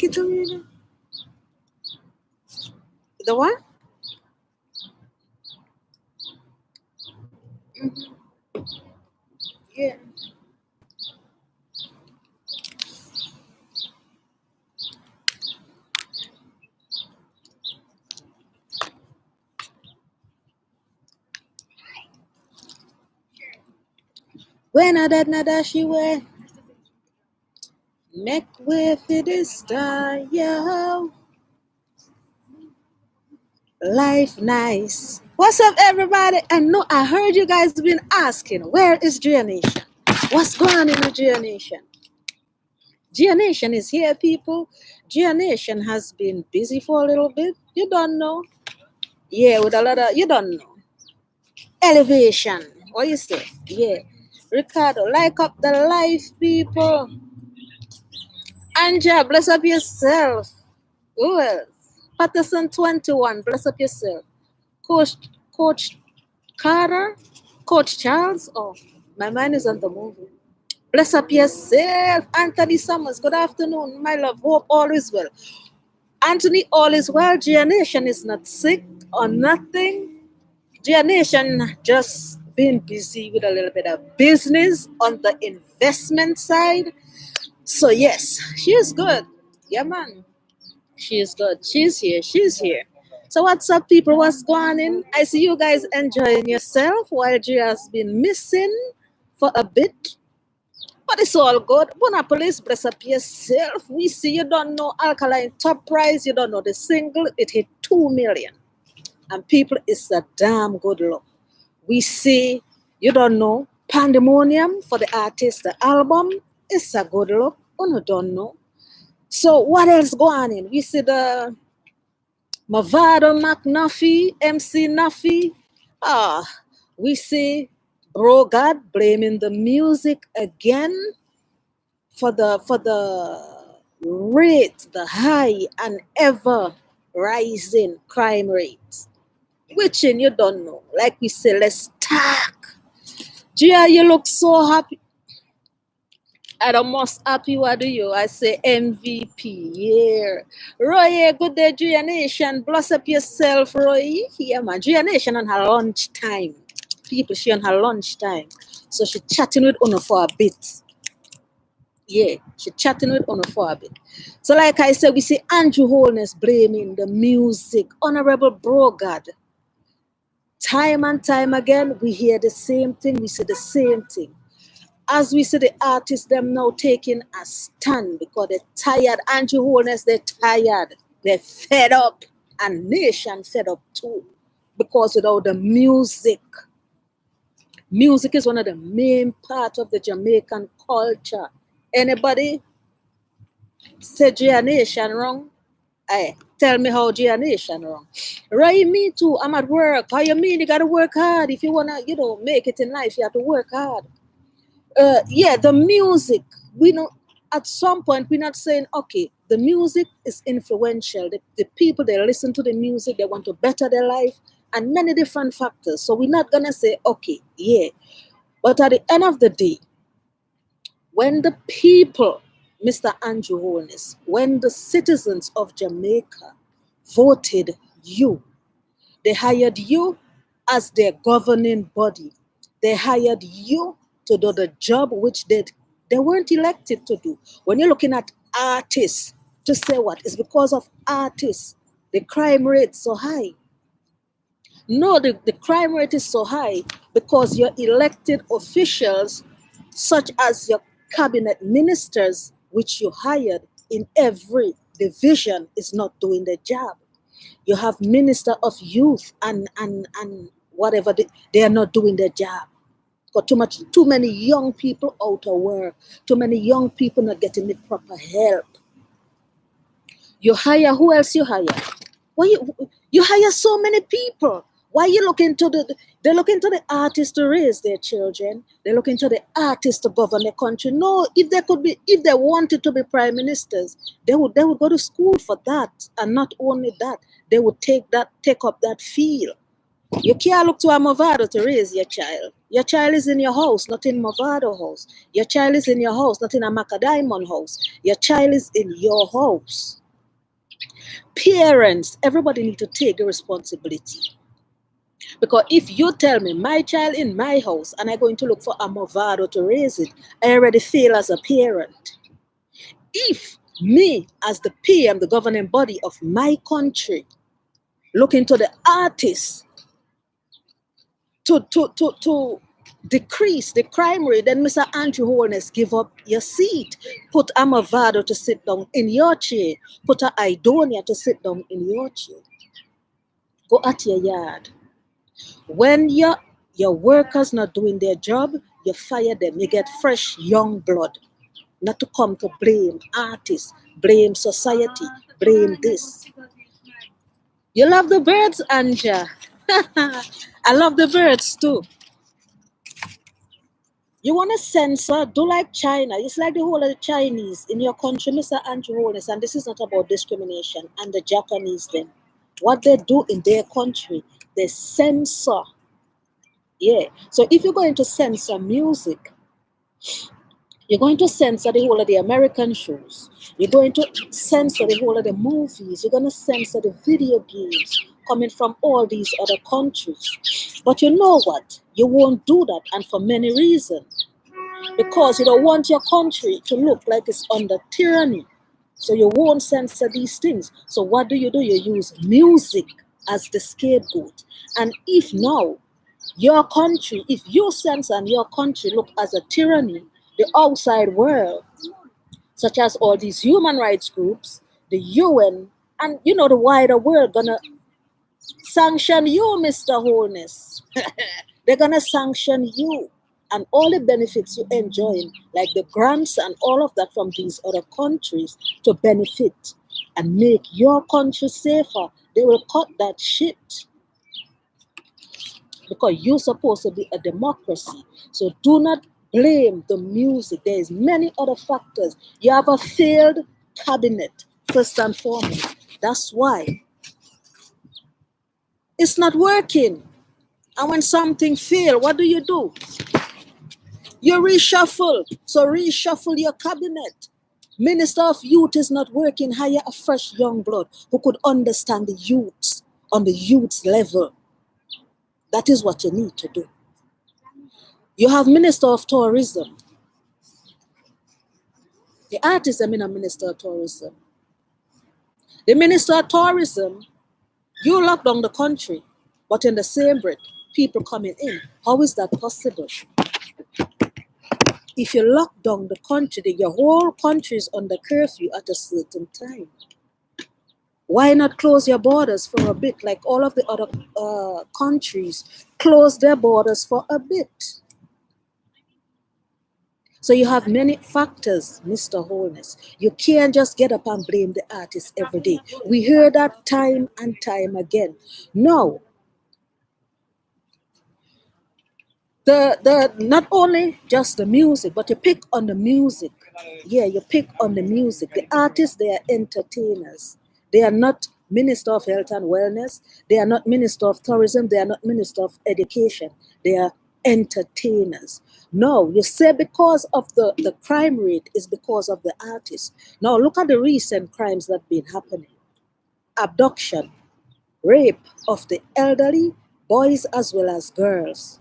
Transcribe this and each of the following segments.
Take it to me. The what? Yeah. When I did nada she wear. Make way for this star, yo. Life nice. What's up, everybody? I heard you guys been asking, where is Gia Nation? What's going on in the Gia Nation? Gia Nation is here, people. Gia Nation has been busy for a little bit. You don't know. Yeah, with a lot of, you don't know. Elevation. What you say? Yeah. Ricardo, like up the life, people. Anja, bless up yourself. Who else? Patterson 21, bless up yourself. Coach Carter, Coach Charles. Oh, my mind is on the movie. Bless up yourself. Anthony Summers, good afternoon, my love. Hope all is well. Anthony, all is well. Gia Nation is not sick or nothing. Gia Nation just been busy with a little bit of business on the investment side. So yes, she is good. Yeah, man. She is good. She's here. She's here. So what's up, people? What's going on? I see you guys enjoying yourself while Gia has been missing for a bit. But it's all good. Monopolies, bless up yourself. We see you don't know Alkaline Top Prize. You don't know the single. It hit 2 million. And people, it's a damn good look. We see you don't know Pandemonium for the artist, the album. It's a good look. You don't know. So what else going on? We see the Mavado, McNufy, MC Nuffy. We see Bro God blaming the music again for the rate, the high and ever rising crime rate. Which you don't know. Like we say, let's talk. Gia, you look so happy. I don't most happy. What do you? I say MVP. Yeah. Roy, good day, Gia Nation. Bless up yourself, Roy. Yeah, man. Gia Nation on her lunch time. People, she on her lunch time. So she chatting with Uno for a bit. Yeah, she chatting with Uno for a bit. So like I said, we see Andrew Holness blaming the music. Honorable Brogard. Time and time again, we hear the same thing. We see the same thing. As we see the artists, them now taking a stand because they're tired. Andrew Holness, they're tired. They're fed up. And Nation fed up too. Because without the music is one of the main parts of the Jamaican culture. Anybody say Gia Nation wrong? Hey, tell me how Gia Nation wrong. Right, me too. I'm at work. How you mean you gotta work hard? If you wanna, make it in life, you have to work hard. Yeah, the music. We know at some point we're not saying, okay, the music is influential. The people, they listen to the music, they want to better their life, and many different factors. So we're not gonna say, okay, yeah. But at the end of the day, when the people, Mr. Andrew Holness, when the citizens of Jamaica voted you, they hired you as their governing body. They hired you to do the job which they weren't elected to do. When you're looking at artists, to say what? It's because of artists. The crime rate so high. No, the crime rate is so high because your elected officials, such as your cabinet ministers, which you hired in every division, is not doing their job. You have minister of youth and whatever, they are not doing their job. Got too many young people out of work, too many young people not getting the proper help. You hire, who else you hire? Why you hire so many people? Why you looking to they look into the artists to raise their children? They look into the artists to govern the country. No, if they wanted to be prime ministers, they would go to school for that, and not only that, they would take up that field. You can't look to a Mavado to raise your child. Your child is in your house, not in Mavado house. Your child is in your house, not in a Macadiamon house. Your child is in your house. Parents, everybody need to take the responsibility. Because if you tell me my child in my house and I'm going to look for a Mavado to raise it, I already fail as a parent. If me, as the PM, the governing body of my country, look into the artists to decrease the crime rate, then Mr. Andrew Holness, give up your seat. Put a Mavado to sit down in your chair. Put a Idonia to sit down in your chair. Go at your yard. When your workers not doing their job, you fire them. You get fresh young blood. Not to come to blame artists, blame society, blame this. You love the birds, Anja. I love the birds too. You want to censor, do like China. It's like the whole of the Chinese in your country, Mr. Andrew Holness, and this is not about discrimination, and the Japanese then. What they do in their country, they censor. Yeah. So if you're going to censor music, you're going to censor the whole of the American shows. You're going to censor the whole of the movies. You're going to censor the video games coming from all these other countries. But you know what? You won't do that, and for many reasons. Because you don't want your country to look like it's under tyranny. So you won't censor these things. So what do? You use music as the scapegoat. And if now your country, if you censor and your country look as a tyranny, the outside world, such as all these human rights groups, the UN, and the wider world gonna sanction you, Mr. Holness. They're gonna sanction you. And all the benefits you enjoy, like the grants and all of that from these other countries to benefit and make your country safer, they will cut that shit. Because you're supposed to be a democracy. So do not blame the music. There is many other factors. You have a failed cabinet, first and foremost. That's why it's not working. And when something fails, what do? You reshuffle. So reshuffle your cabinet. Minister of Youth is not working. Hire a fresh young blood who could understand the youths on the youth's level. That is what you need to do. You have Minister of Tourism. The artists are a Minister of Tourism. The Minister of Tourism, you lock down the country, but in the same breath, people coming in. How is that possible? If you lock down the country, your whole country is under curfew at a certain time. Why not close your borders for a bit, like all of the other countries close their borders for a bit? So you have many factors, Mr. Holness. You can't just get up and blame the artist every day. We hear that time and time again. No. The not only just the music, but you pick on the music. Yeah, you pick on the music. The artists, they are entertainers. They are not Minister of Health and Wellness. They are not Minister of Tourism. They are not Minister of Education. They are entertainers. No, you say because of the crime rate is because of the artists. Now look at the recent crimes that have been happening. Abduction, rape of the elderly, boys as well as girls.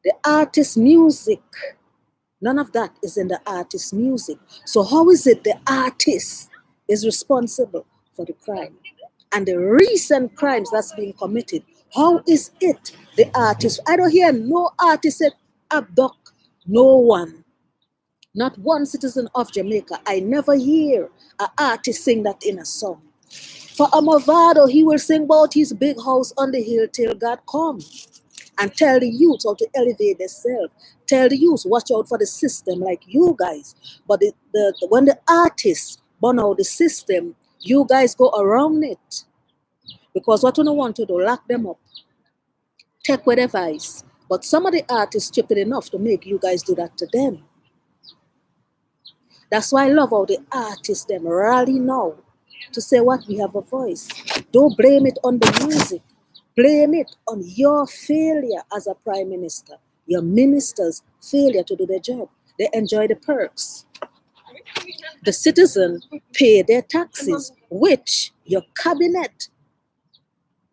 The artist music, none of that is in the artist music. So how is it the artist is responsible for the crime? And the recent crimes that's being committed, how is it the artist? I don't hear no artist say abduct no one. Not one citizen of Jamaica. I never hear an artist sing that in a song. For a Mavado, he will sing about his big house on the hill till God come. And tell the youth how to elevate themselves. Tell the youth, watch out for the system like you guys. But when the artists burn out the system, you guys go around it. Because what you don't want to do, lock them up. Take with advice. But some of the artists stupid enough to make you guys do that to them. That's why I love how the artists them rally now to say what we have a voice. Don't blame it on the music. blame it on your failure as a prime minister, your ministers' failure to do their job. They enjoy the perks. The citizens pay their taxes, which your cabinet,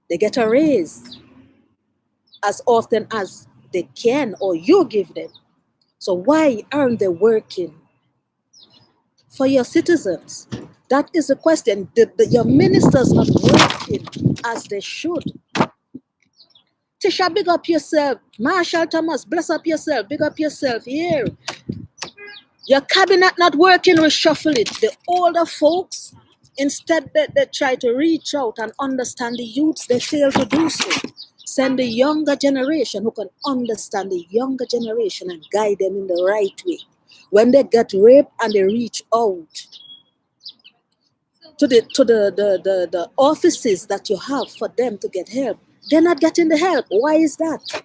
they get a raise as often as they can or you give them. So why aren't they working for your citizens? That is the question. Your ministers not working as they should. Tisha, big up yourself. Marshall Thomas, bless up yourself. Big up yourself here. Your cabinet not working, reshuffle it. The older folks, instead they try to reach out and understand the youths, they fail to do so. Send the younger generation who can understand the younger generation and guide them in the right way. When they get raped and they reach out to the offices that you have for them to get help, they're not getting the help. Why is that?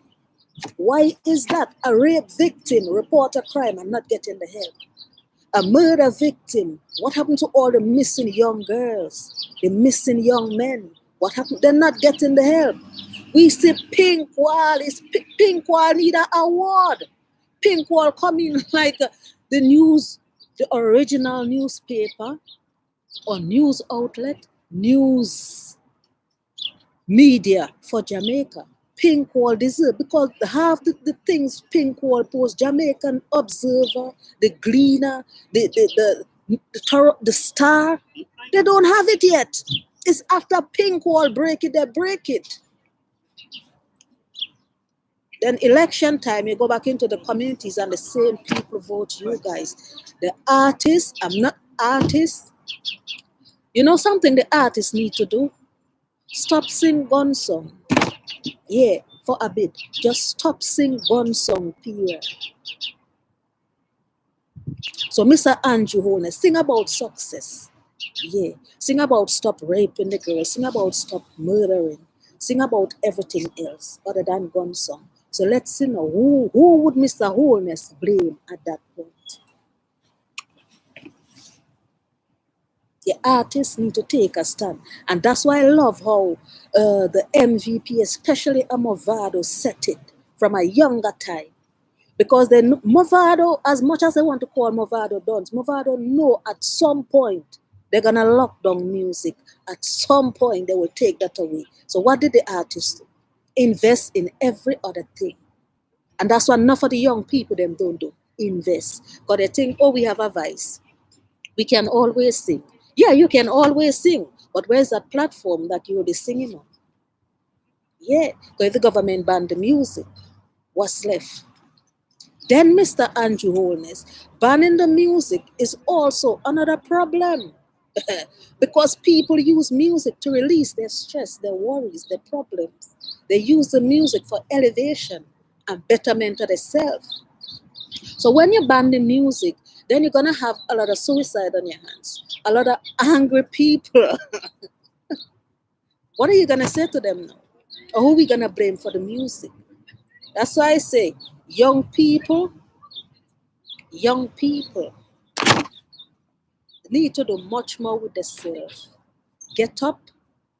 Why is that? A rape victim report a crime and not getting the help. A murder victim, what happened to all the missing young girls, the missing young men? What happened? They're not getting the help. We see Pink Wall need an award. Pink Wall coming like the news, the original newspaper or news outlet, news media for Jamaica. Pink Wall deserve, because half the things Pink Wall post, Jamaican Observer, the Gleaner, the Star, they don't have it yet. It's after Pink Wall break it, they break it. Then election time, you go back into the communities and the same people vote you guys. The artists, I'm not artists. You know something the artists need to do? Stop sing gun song. Yeah, for a bit. Just stop sing gun song, period. So Mr. Andrew Holness, sing about success. Yeah. Sing about stop raping the girls. Sing about stop murdering. Sing about everything else other than gun song. So let's see now, who would Mr. Holness blame at that point? The artists need to take a stand. And that's why I love how the MVP, especially Mavado, set it from a younger time. Because then Mavado, as much as they want to call Mavado dons, Mavado know at some point they're going to lock down music. At some point they will take that away. So what did the artists do? Invest in every other thing. And that's what enough of the young people them don't do. Invest. Because they think, oh, we have a voice. We can always sing. Yeah, you can always sing. But where's that platform that you will be singing on? Yeah, because if the government banned the music, what's left? Then Mr. Andrew Holness, banning the music is also another problem. Because people use music to release their stress, their worries, their problems. They use the music for elevation and betterment of themselves. So when you ban the music, then you're going to have a lot of suicide on your hands, a lot of angry people. What are you going to say to them now? Or who are we going to blame for the music? That's why I say young people need to do much more with themselves. Get up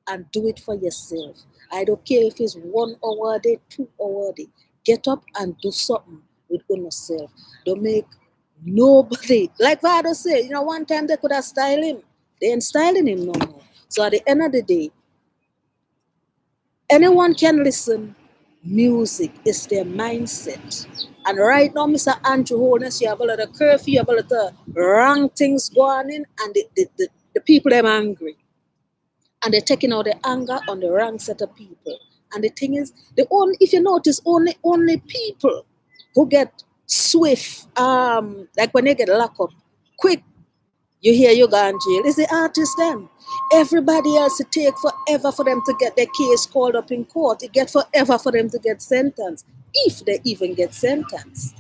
and do it for yourself. I don't care if it's 1 hour a day, 2 hours a day. Get up and do something with yourself. Don't make nobody, like Vado said, one time they could have styled him. They ain't styling him no more. So at the end of the day, anyone can listen. Music is their mindset. And right now, Mr. Andrew Holness, you have a lot of curfew, you have a lot of wrong things going in, and the people them angry. And they're taking out the anger on the wrong set of people. And the thing is, if you notice, only people who get swift, like when they get locked up, quick, you hear you go in jail. It's the artists them. Everybody else, it take forever for them to get their case called up in court. It get forever for them to get sentenced, if they even get sentenced.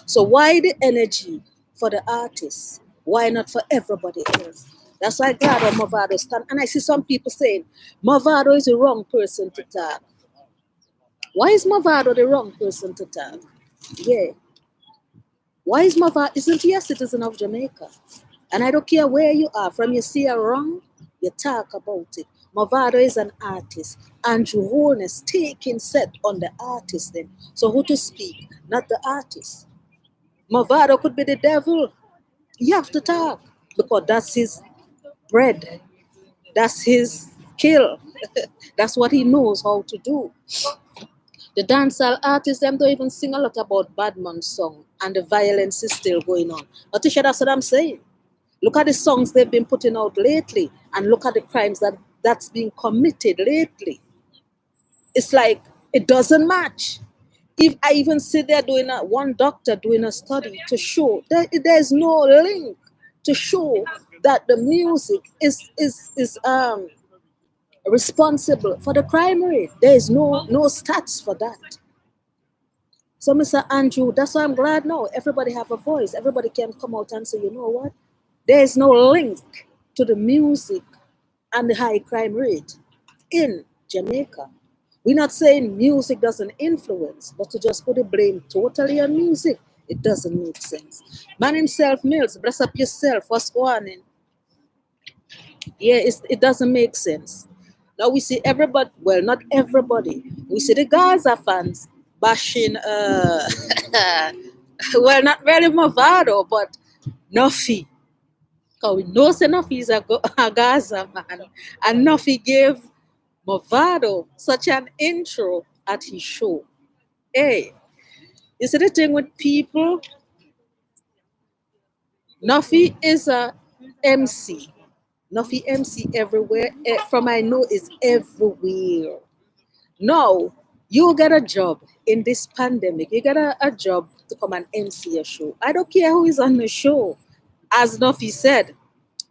So why the energy for the artists? Why not for everybody else? That's why glad on Mavado stand. And I see some people saying, Mavado is the wrong person to talk. Why is Mavado the wrong person to talk? Yeah. Why is Mavado? Isn't he a citizen of Jamaica? And I don't care where you are from. You see a wrong, you talk about it. Mavado is an artist. Andrew Holness taking set on the artist then. So who to speak? Not the artist. Mavado could be the devil. You have to talk because that's his bread. That's his skill. That's what he knows how to do. The dancehall artists, them don't even sing a lot about Badman's song and the violence is still going on. But Tisha, that's what I'm saying. Look at the songs they've been putting out lately and look at the crimes that's being committed lately. It's like it doesn't match. If I even see there doing one doctor doing a study to show there's no link to show that the music is responsible for the crime rate. There is no stats for that. So, Mr. Andrew, that's why I'm glad now everybody have a voice. Everybody can come out and say, you know what? There is no link to the music and the high crime rate in Jamaica. We're not saying music doesn't influence, but to just put the blame totally on music, it doesn't make sense. Man himself, Mills, bless up yourself. What's going on? Yeah, it doesn't make sense. Now we see everybody, well, not everybody. We see the Gaza fans bashing, well, not really Mavado, but Nuffy. Because we know say Nuffy is a Gaza man. And Nuffy gave Mavado such an intro at his show. Hey, you see the thing with people? Nuffy is a MC. Nuffy MC everywhere. From I know is everywhere. Now, you get a job in this pandemic. You get a job to come and MC a show. I don't care who is on the show, as Nuffy said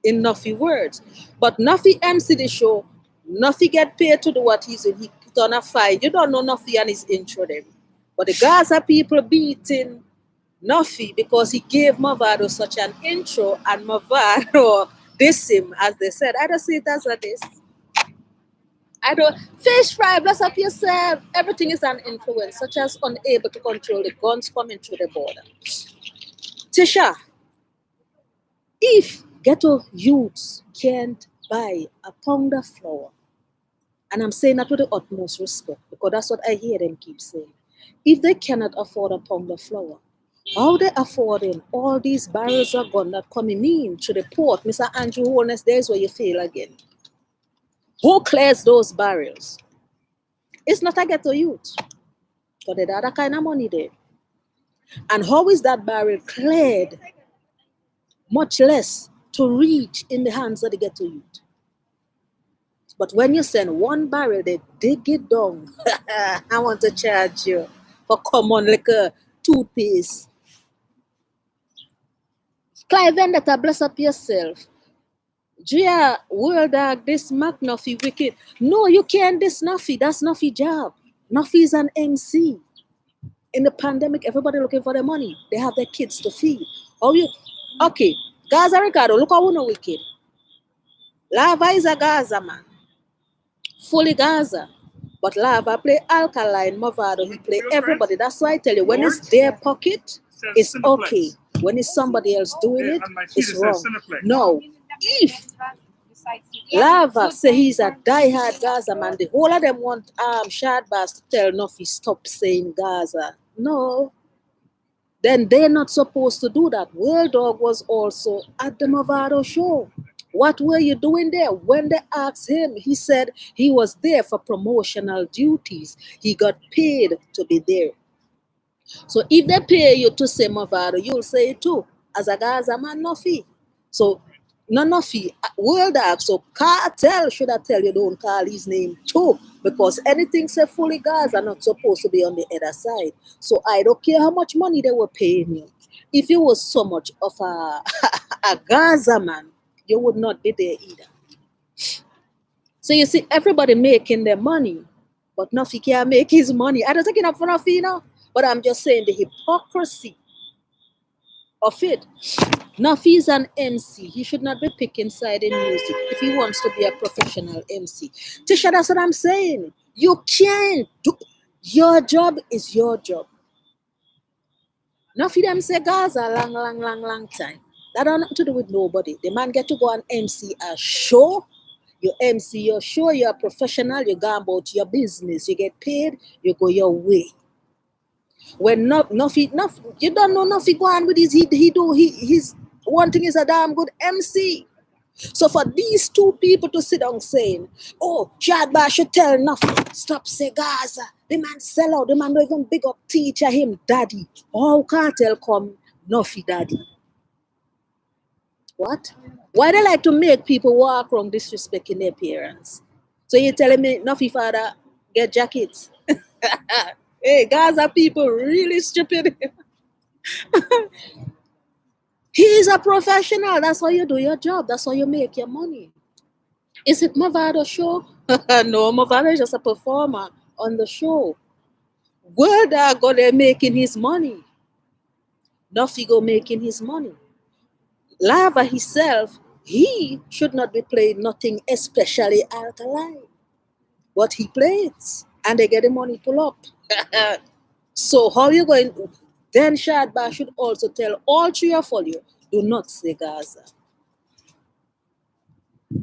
in Nuffy words. But Nuffy MC the show. Nuffy get paid to do what he's doing. He put on a fight. You don't know Nuffy and his intro them. But the Gaza people beating Nuffy because he gave Mavado such an intro and Mavado diss him, as they said. I don't see it as a diss. I don't. Fish fry, bless up yourself. Everything is an influence, such as unable to control the guns coming through the border. Tisha, if ghetto youths can't buy a pound of flour, and I'm saying that with the utmost respect, because that's what I hear them keep saying. If they cannot afford a pound of flour, how they affording all these barrels of gun that coming in to the port? Mr. Andrew Holness, there's where you fail again. Who clears those barrels? It's not a ghetto youth. But there's other kind of money there. And how is that barrel cleared? Much less to reach in the hands of the ghetto youth. But when you send one barrel, they dig it down. I want to charge you for common liquor, toothpaste. Clive Vendetta, bless up yourself. Gia, world dog, this McNuffy wicked. No, you can't diss Nuffy. That's Nuffy job. Nuffy is an MC. In the pandemic, everybody looking for their money. They have their kids to feed. Oh, you okay? Gaza Ricardo, look how we know wicked. Lava is a Gaza man, fully Gaza. But Lava play Alkaline, Mavado, he play everybody. That's why I tell you, when it's their pocket, it's okay. When it's somebody else doing it, it's wrong. No, if Lava say he's a diehard Gaza man, the whole of them want Shadbas to tell Nuffy stop saying Gaza. No, then they're not supposed to do that. World Dog was also at the Mavado show. What were you doing there? When they asked him, he said he was there for promotional duties. He got paid to be there. So if they pay you to say Mavado, you'll say it too. As a Gaza man, Nuffy. So no Nuffy, World Dog. So Cartel should I tell you don't call his name too. Because anything say fully Gaza are not supposed to be on the other side. So I don't care how much money they were paying you. If you was so much of a Gaza man, you would not be there either. So you see, everybody making their money, but Nuffy can't make his money. I don't take it up for Nuffy, you know, but I'm just saying the hypocrisy of it. Nuffy is an MC. He should not be picking side in music if he wants to be a professional MC. Tisha, that's what I'm saying. You can't do. Your job is your job. Nuffy them say Gaza long time. That don't have nothing to do with nobody. The man get to go and MC a show. You MC your show, you're a professional, you go about your business, you get paid, you go your way. When Nuffy, you don't know Nuffy go on with his, his one thing is a damn good MC. So for these two people to sit down saying, oh, Chadba should tell Nuffy, stop say Gaza, the man sell out, the man don't even big up teacher him daddy. How Cartel come Nuffy daddy? What? Why they like to make people walk around disrespecting their parents? So you telling me Nuffy father get jackets? Hey, Gaza people really stupid. He's a professional. That's how you do your job. That's how you make your money. Is it Mavado show? No, Mavado is just a performer on the show. Where they go there making his money? Nuffy go making his money. Lava himself, he should not be playing nothing especially alkaline. But he plays and they get the money pull up. So how you going? Then Shadba should also tell all three of you, do not say Gaza.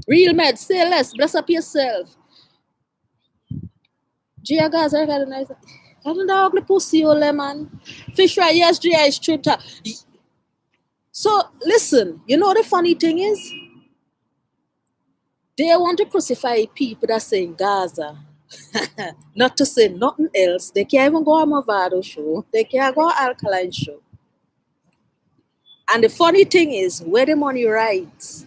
Real med, say less, bless up yourself. Gia Gaza recognize that. I don't know ugly pussy ole man. Fish right, yes, Gia is true. So listen, you know the funny thing is, they want to crucify people that say Gaza. Not to say nothing else. They can't even go on Mavado show. They can't go on Alkaline show. And the funny thing is, where the money rights,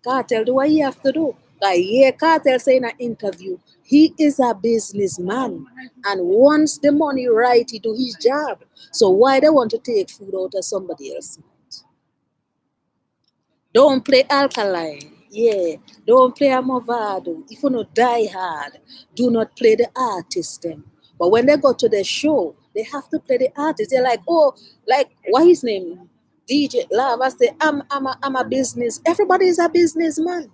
Cartel do what he have to do. Like yeah, Cartel say in an interview, he is a businessman. And once the money right, he do his job. So why they want to take food out of somebody else? Don't play alkaline. Yeah. Don't play a Mavado. If you not die hard, do not play the artist then. But when they go to the show, they have to play the artist. They're like, oh, like what his name? DJ Lava say, I'm a business. Everybody is a businessman.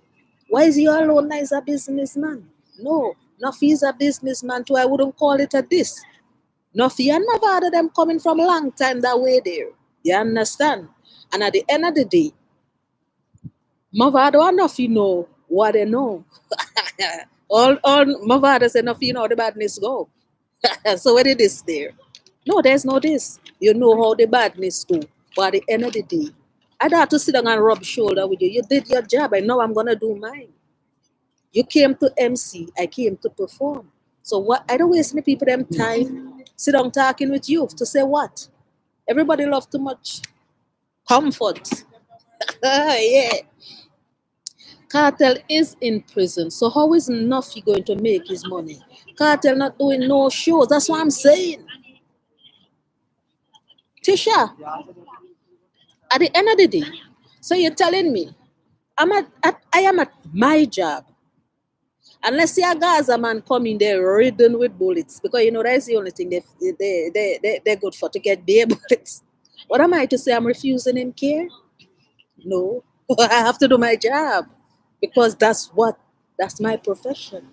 Why is he alone as a businessman? No, Nuffy is a businessman too. I wouldn't call it a diss. Nuffy and Mavado them coming from a long time that way there. You understand? And at the end of the day, Mavado and Nuffy know what they know. all Mavado say Nuffy know the badness go. So where did this there? No, there's no this. You know how the badness go. But at the end of the day, I don't have to sit down and rub shoulder with you. You did your job. I know I'm gonna do mine. You came to MC, I came to perform. So what I don't waste any people them time sit down talking with you to say what? Everybody love too much comfort. Yeah. Cartel is in prison. So how is Nuffy going to make his money? Cartel not doing no shows. That's what I'm saying. Tisha, at the end of the day, so you're telling me I am at my job. Unless see a Gaza man come in there ridden with bullets, because you know that's the only thing they're good for, to get their bullets. What am I to say? I'm refusing him care? No, I have to do my job because that's my profession.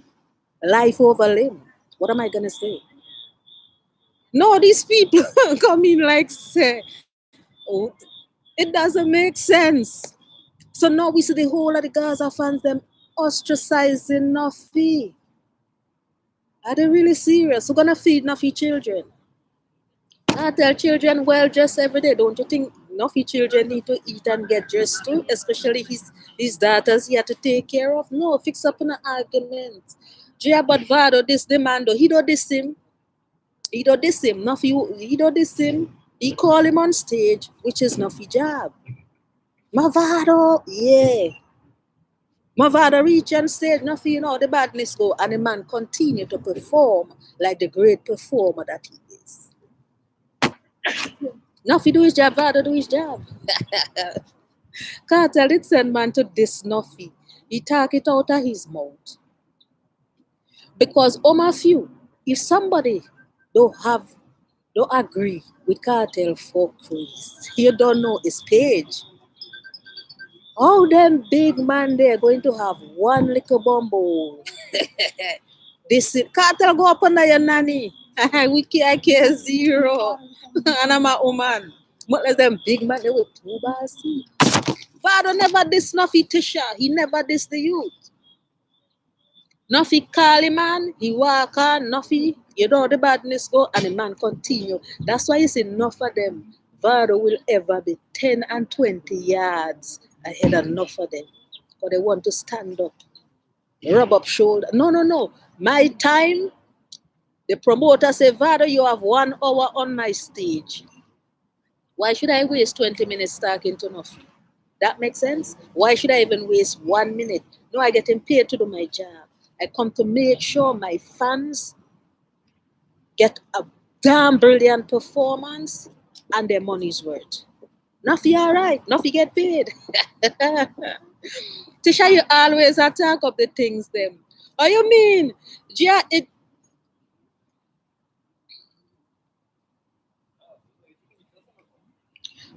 Life over limb. What am I gonna say? No, these people come in like say, oh, it doesn't make sense. So now we see the whole of the Gaza fans them ostracizing Nuffy. Are they really serious? We're gonna feed Nuffy children. I tell children well dressed every day. Don't you think Nuffy children need to eat and get dressed too? Especially his daughters he had to take care of. No, fix up an argument. Jia but Vado this demand he don't diss him. He don't diss him. Nuffy he don't diss him. He call him on stage, which is Nuffy job. Mavado, yeah. Mavado reach and stage, Nuffy, you know, the badness go, and the man continue to perform like the great performer that he is. Nuffy do his job, Vado do his job. Cartel did send man to diss Nuffy. He talk it out of his mouth. Because few, if somebody don't agree with Cartel for Chris, you don't know his page. All them big man there going to have one little bumble. This Cartel go up under your nanny. I care zero. And I'm a woman. But let them big man they with 2 bars. Father never diss Nuffy Tisha. He never diss the youth. Nuffy call him man, he walk on, Nuffy, you know the badness go, and the man continue. That's why you see enough of them. Vado will ever be 10 and 20 yards ahead of enough of them. But they want to stand up, rub up shoulder. No. My time, the promoter say, Vado, you have 1 hour on my stage. Why should I waste 20 minutes talking to Nuffy? That makes sense? Why should I even waste 1 minute? No, I getting paid to do my job. I come to make sure my fans get a damn brilliant performance and their money's worth. Nuffy all right. Nuffy get paid. Tisha, you always attack up the things them. Oh, you mean? Gia, it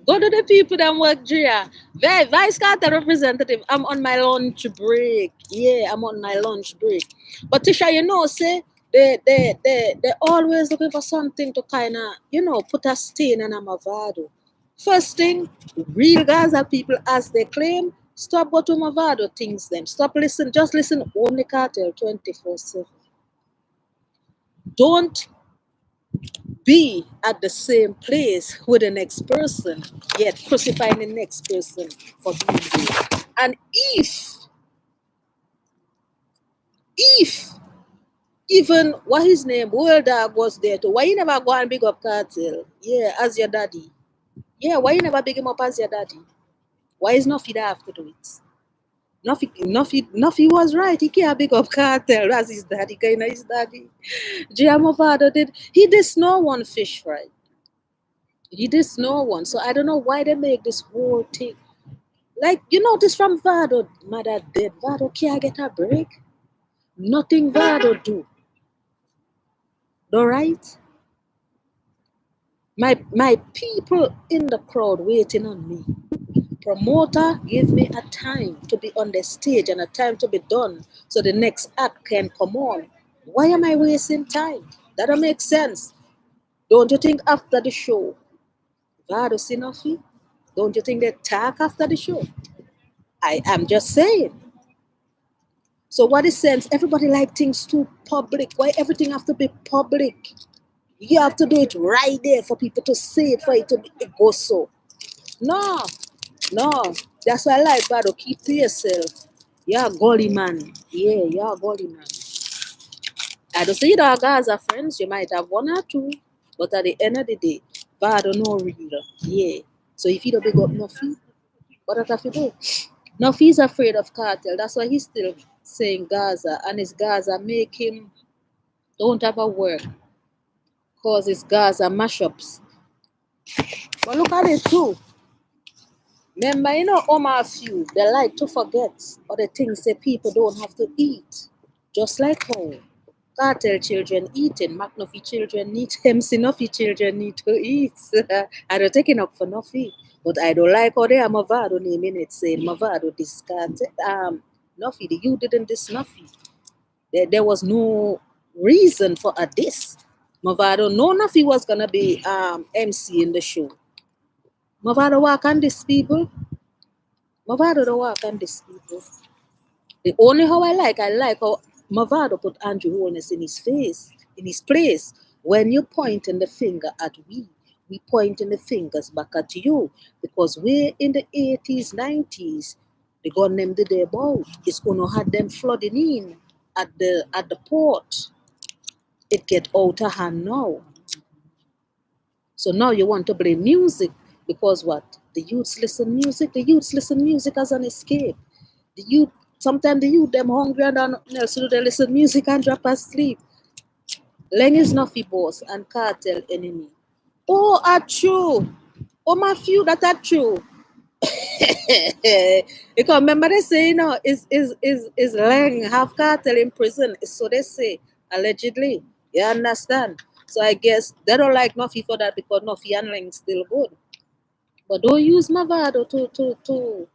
go to the people that work, Gia. Vice Carter representative, I'm on my lunch break. Yeah, I'm on my lunch break. But Tisha, you know, say they always looking for something to kind of, put a stain in a Mavado. First thing, real Gaza people, as they claim, stop go to Mavado things them. Stop listen, just listen only Cartel 24/7. Don't be at the same place with the next person, yet crucifying the next person for being there. And if even what his name, World Dog was there too, why you never go and big up Cartel? Yeah, as your daddy. Yeah, why you never big him up as your daddy? Why is Nuffy that have to do it? Nuffy was right. He can't big up Cartel as his daddy, kind of his daddy. Mavado did. He did no one fish fry. He did no one. So I don't know why they make this whole thing. Like, you notice from Vado, mother dead. Vado can't get a break. Nothing Vado do. All right? My people in the crowd waiting on me. Promoter give me a time to be on the stage and a time to be done so the next act can come on. Why am I wasting time? That don't make sense. Don't you think after the show, Vado Sinofi? Don't you think they talk after the show? I am just saying. So what is sense? Everybody like things too public. Why everything have to be public? You have to do it right there for people to see it, for it to be, it go so. No, no. That's why I like Bado. Keep to yourself. You're a gully man. Yeah, you're a gully man. I don't see the Gaza friends. You might have 1 or 2, but at the end of the day, Bado no real. Yeah. So if you don't big up Nuffy, what have to do? Nuffy's afraid of Cartel. That's why he's still saying Gaza. And his Gaza make him don't have a work. Cause it's Gaza mashups. But look at it too. Remember, Omar few, they like to forget other things that people don't have to eat. Just like how Cartel children eating, McNufy children need, MC Nuffy children need to eat. I don't take it up for Nuffy. But I don't like how they are Mavado naming it, saying Mavado discarded. Nuffy, you didn't diss Nuffy. There was no reason for a diss. Mavado, no Nuffy was gonna be MC in the show. Mavado walk on these people. Mavado don't walk on these people. The only how I like how Mavado put Andrew Holness in his place. When you pointing the finger at we pointing the fingers back at you. Because we're in the 80s, 90s, the gun them did their boat. It's gonna have them flooding in at the port. It get out of hand now. So now you want to blame music because what? The youths listen music. The youths listen music as an escape. The youth sometimes the youth them hungry and nothing else to do. They listen music and drop asleep. Leng is Nuffy boss and Cartel enemy. Oh, are true. Oh, my few that are true. Because remember they say, is Leng half Cartel in prison. So they say, allegedly. You understand? So I guess they don't like Nuffy for that because Nuffy and Leng still good. But don't use Mavado to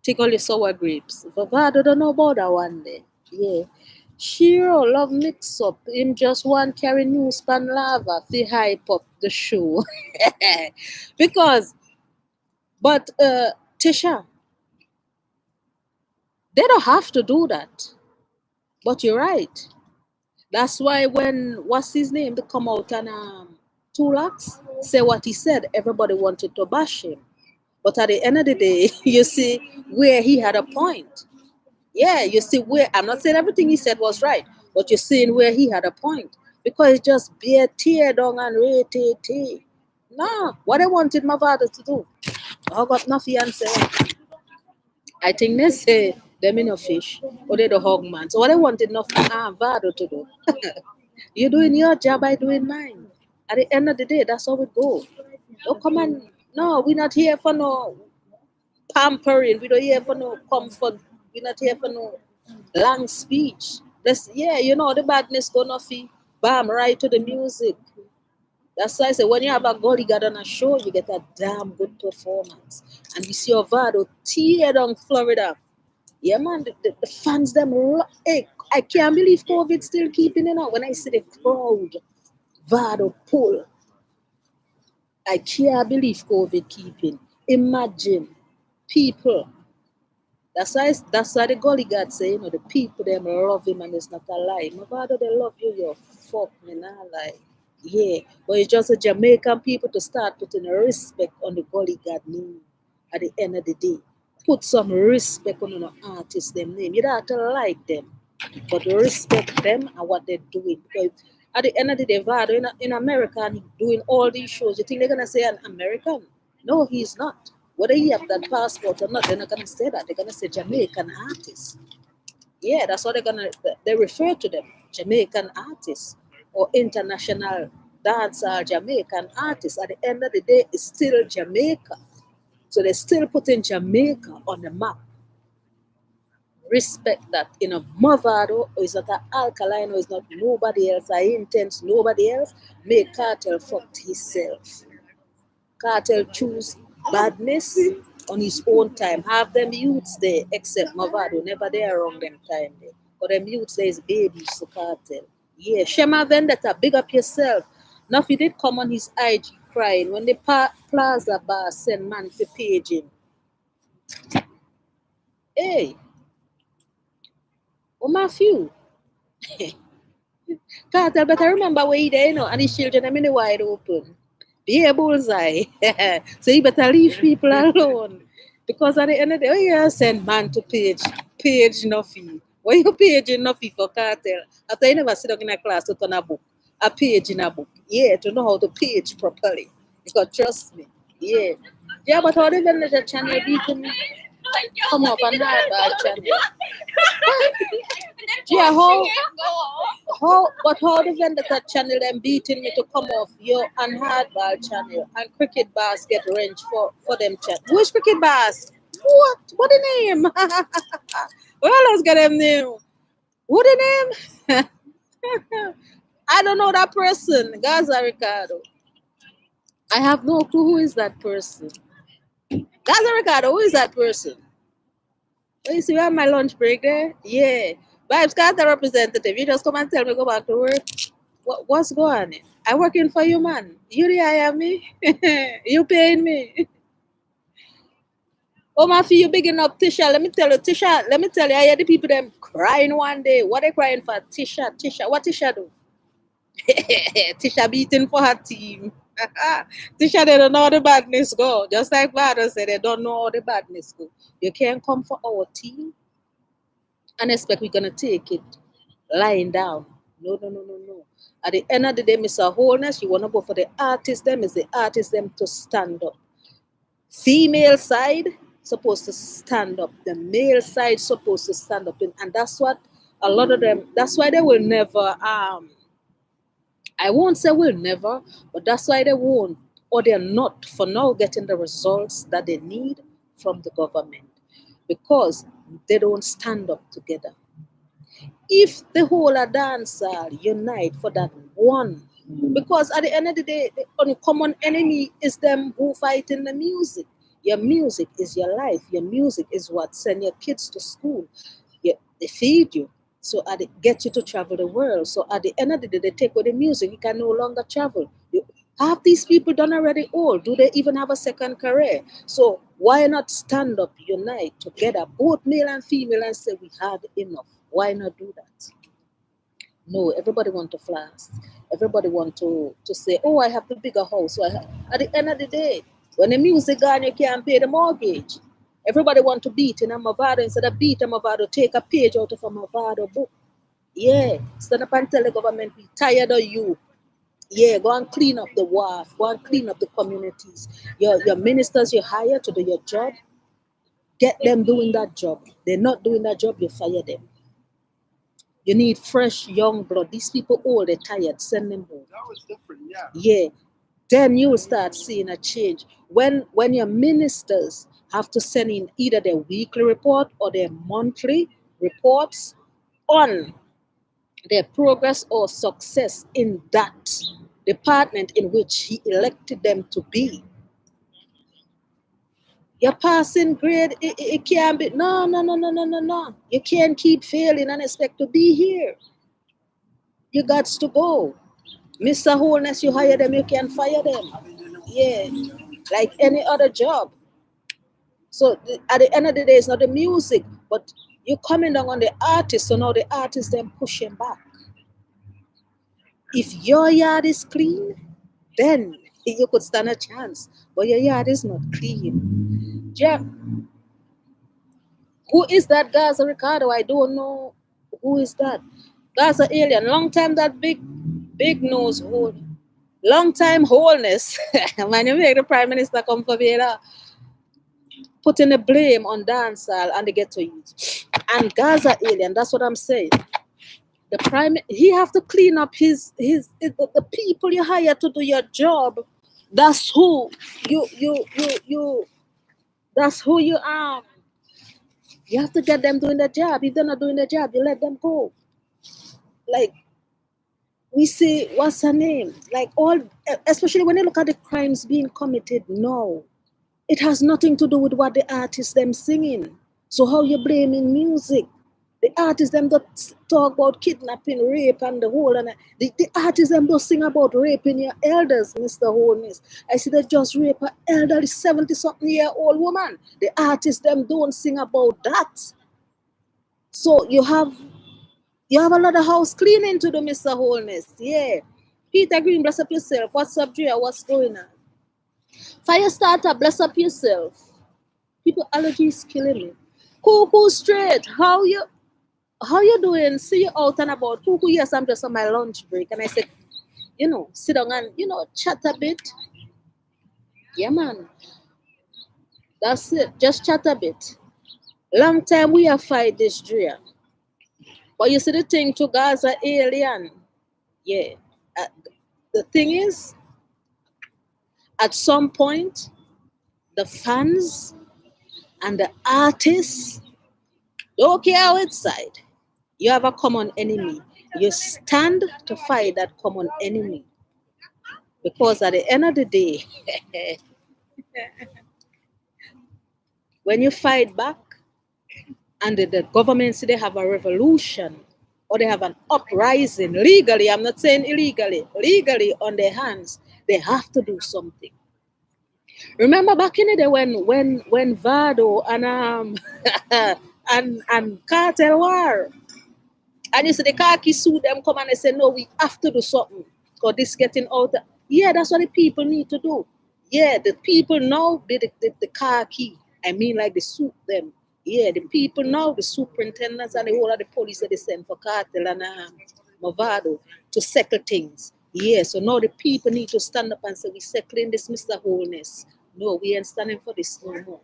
tickle your sour grapes. Mavado don't know about that one day. Yeah. Shiro love mix up. Him just want carry news pan lava fi hype up the show. Because but Tisha, they don't have to do that. But you're right. That's why when what's his name to come out and Tulax say what he said, everybody wanted to bash him. But at the end of the day, you see where he had a point. Yeah, you see where I'm not saying everything he said was right, but you're seeing where he had a point. Because it's just bare tear down and rate. No, what I wanted Mavado to do. I got Nuffy and say, I think they say them in a fish or they the hog man. So what I wanted Mavado to do. You're doing your job, I doing mine. At the end of the day, that's how it goes. Don't come and no, we're not here for no pampering. We don't here for no comfort. We're not here for no long speech. Let's the badness gonna fee. Bam, right to the music. That's why I say when you have a bodyguard on a show, you get a damn good performance. And we see Mavado tear down Florida. Yeah, man, the fans them. Hey, I can't believe COVID still keeping it out. When I see the crowd, Vado pull. I can't believe COVID keeping. Imagine people. That's why the gully God say, the people them love him and it's not a lie. Mavado they love you, you fuck me, not lie. Yeah. But it's just the Jamaican people to start putting respect on the gully God name at the end of the day. Put some respect on the artist them name. You don't have to like them, but respect them and what they're doing. Because at the end of the day, Vado in America and he doing all these shows, you think they're gonna say an American? No, he's not. Whether he have that passport or not, they're not gonna say that. They're gonna say Jamaican artist. Yeah, that's what they refer to them, Jamaican artists or international dancer Jamaican artists. At the end of the day, it's still Jamaica. So they're still putting Jamaica on the map. Respect that. Mavado is not an alkaline or is not nobody else. I intend nobody else. Make Cartel fuck himself. Cartel choose badness on his own time. Have them youths there, except Mavado, never there around them time there. But them youths there is babies to Cartel. Yeah, Shema Vendetta, big up yourself. Nuffy did come on his IG crying when the Plaza bar send man to page him. Hey, my few. Cartel better remember where he there, and his children them in the wide open. Be a bullseye. So you better leave people alone. Because at the end of the day, you send man to page Nuffy. Why you paging Nuffy for Cartel? After you never sit down in a class to turn a book, a page in a book. Yeah, to know how to page properly. Because trust me, yeah. Yeah, but how even the channel beating come up on that channel? Yeah, how the vendetta channel them beating me to come off your and hardball channel and cricket bars get range for them chat. Which cricket bars? What? What the name? Well, let's get them name. What the name? I don't know that person. Gaza Ricardo. I have no clue who is that person. Gaza Ricardo, who is that person? Oh, you see, we have my lunch break there? Yeah. Vibes Carter representative. You just come and tell me go back to work. What's going on? I working for you, man. You the hire me. You paying me. Oh, my fee, you bigging up Tisha. Let me tell you, I hear the people them crying one day. What they crying for? Tisha. What Tisha do? Tisha beating for her team. Tisha, they don't know how the badness go. Just like Vado said, they don't know how the badness go. You can't come for our team and expect we're gonna take it lying down. No. At the end of the day, Mr. Holness, you wanna go for the artist them, is the artist them to stand up. Female side supposed to stand up. The male side supposed to stand up. And that's what a lot of them, that's why they will never I won't say will never, but that's why they won't or they're not for now getting the results that they need from the government because they don't stand up together. If the whole of dancer unite for that one, because at the end of the day, the only common enemy is them who fight in the music. Your music is your life. Your music is what send your kids to school. They feed you. So they get you to travel the world. So at the end of the day, they take away the music. You can no longer travel. Have these people done already all? Do they even have a second career? So why not stand up, unite together, both male and female, and say we had enough? Why not do that? No, everybody want to flash. Everybody want to say, oh, I have the bigger house. So at the end of the day, when the music gone, you can't pay the mortgage. Everybody want to beat in a Mavado. Instead of beat a Mavado, take a page out of a Mavado book. Yeah, stand up and tell the government we tired of you. Yeah, go and clean up the wharf. Go and clean up the communities. Your ministers you hire to do your job, get them doing that job. They're not doing that job, you fire them. You need fresh, young blood. These people old, they're tired. Send them home. That was different, yeah. Yeah. Then you'll start seeing a change. When your ministers have to send in either their weekly report or their monthly reports on their progress or success in that department in which he elected them to be. Your passing grade, it can't be. No. You can't keep failing and expect to be here. You got to go. Mr. Holness, you hire them, you can fire them. Yeah, like any other job. So at the end of the day, it's not the music, but you're coming down on the artist. So now the artist then pushing back. If your yard is clean, then you could stand a chance. But your yard is not clean. Jeff, who is that Gaza Ricardo? I don't know who is that. Gaza alien. Long time that big nose hole. Long time Holness. When you make the Prime Minister come for Veda, putting the blame on dancehall and the ghetto youth. And Gaza alien, that's what I'm saying. The prime, he have to clean up the people you hire to do your job. That's who you that's who you are. You have to get them doing the job. If they're not doing the job, you let them go. Like we see, what's her name? Like all, especially when you look at the crimes being committed now, it has nothing to do with what the artists them singing. So how you blaming music? The artists them don't talk about kidnapping, rape, and the whole. And the artists them don't sing about raping your elders, Mr. Holness. I see they just rape an elderly 70-something-year-old woman. The artists them don't sing about that. So you have a lot of house cleaning to do, Mr. Holness. Yeah. Peter Green, bless up yourself. What's up, Drea? What's going on? Fire starter, bless up yourself. People allergies killing me. Cuckoo straight. How you doing? See you out and about. Cuckoo, yes, I'm just on my lunch break. And I said, sit down and, chat a bit. Yeah, man. That's it. Just chat a bit. Long time we have fight this Drea. But you see the thing to Gaza alien. Yeah. The thing is, at some point, the fans and the artists don't care outside. You have a common enemy. You stand to fight that common enemy. Because at the end of the day, when you fight back and the government say they have a revolution or they have an uprising legally, I'm not saying illegally, legally on their hands, they have to do something. Remember back in the day when Vado and and Cartel war, and you see the khaki suit them come and they say no, we have to do something because this getting out. Yeah, that's what the people need to do. Yeah, the people now the khaki. I mean like the suit them. Yeah, the people now, the superintendents and the whole of the police that they send for Cartel and Mavado to settle things. Yeah, so now the people need to stand up and say, we settling this, Mr. Holness. No, we ain't standing for this no more.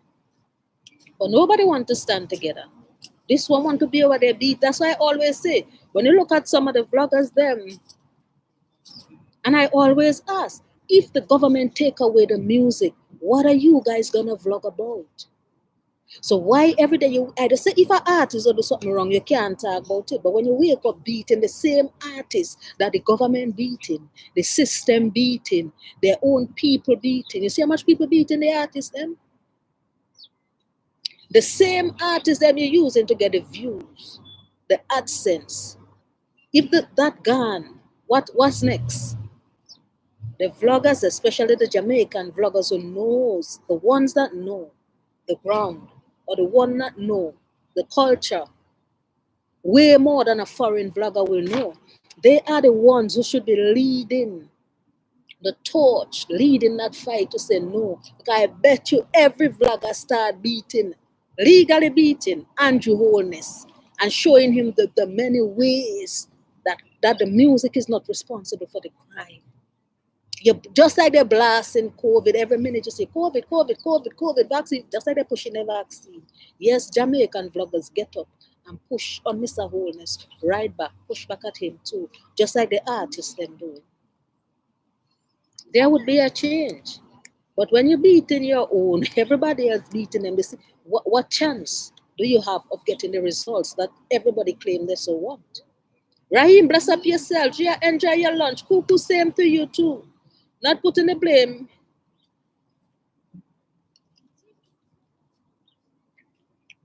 But nobody want to stand together. This one want to be over their beat. That's why I always say, when you look at some of the vloggers, them, and I always ask, if the government take away the music, what are you guys gonna vlog about? So why every day you either say if an artist or do something wrong, you can't talk about it. But when you wake up beating the same artist that the government beating, the system beating, their own people beating. You see how much people beating the artists then? The same artists that you're using to get the views, the AdSense. If that gone, what's next? The vloggers, especially the Jamaican vloggers who knows, the ones that know the ground, or the one that know the culture, way more than a foreign vlogger will know. They are the ones who should be leading the torch, leading that fight to say no. Because I bet you every vlogger start beating, legally beating Andrew Holness and showing him the many ways that the music is not responsible for the crime. You just like they're blasting COVID every minute, you say COVID vaccine, just like they're pushing the vaccine. Yes, Jamaican vloggers get up and push on Mr. Holness, right back, push back at him too, just like the artists then do. There would be a change. But when you're beating your own, everybody else beating them, what chance do you have of getting the results that everybody claim they so want? Raheem, bless up yourself. Enjoy your lunch. Cuckoo, same to you too. Not putting the blame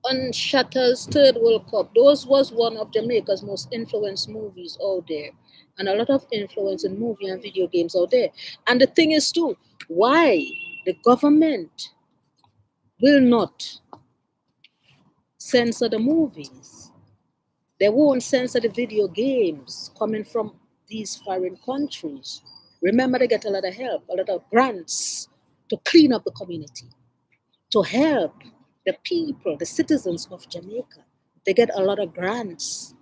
on Shatter's third World Cup. Those was one of Jamaica's most influenced movies out there. And a lot of influence in movie and video games out there. And the thing is too, why the government will not censor the movies. They won't censor the video games coming from these foreign countries. Remember, they get a lot of help, a lot of grants to clean up the community, to help the people, the citizens of Jamaica. They get a lot of grants.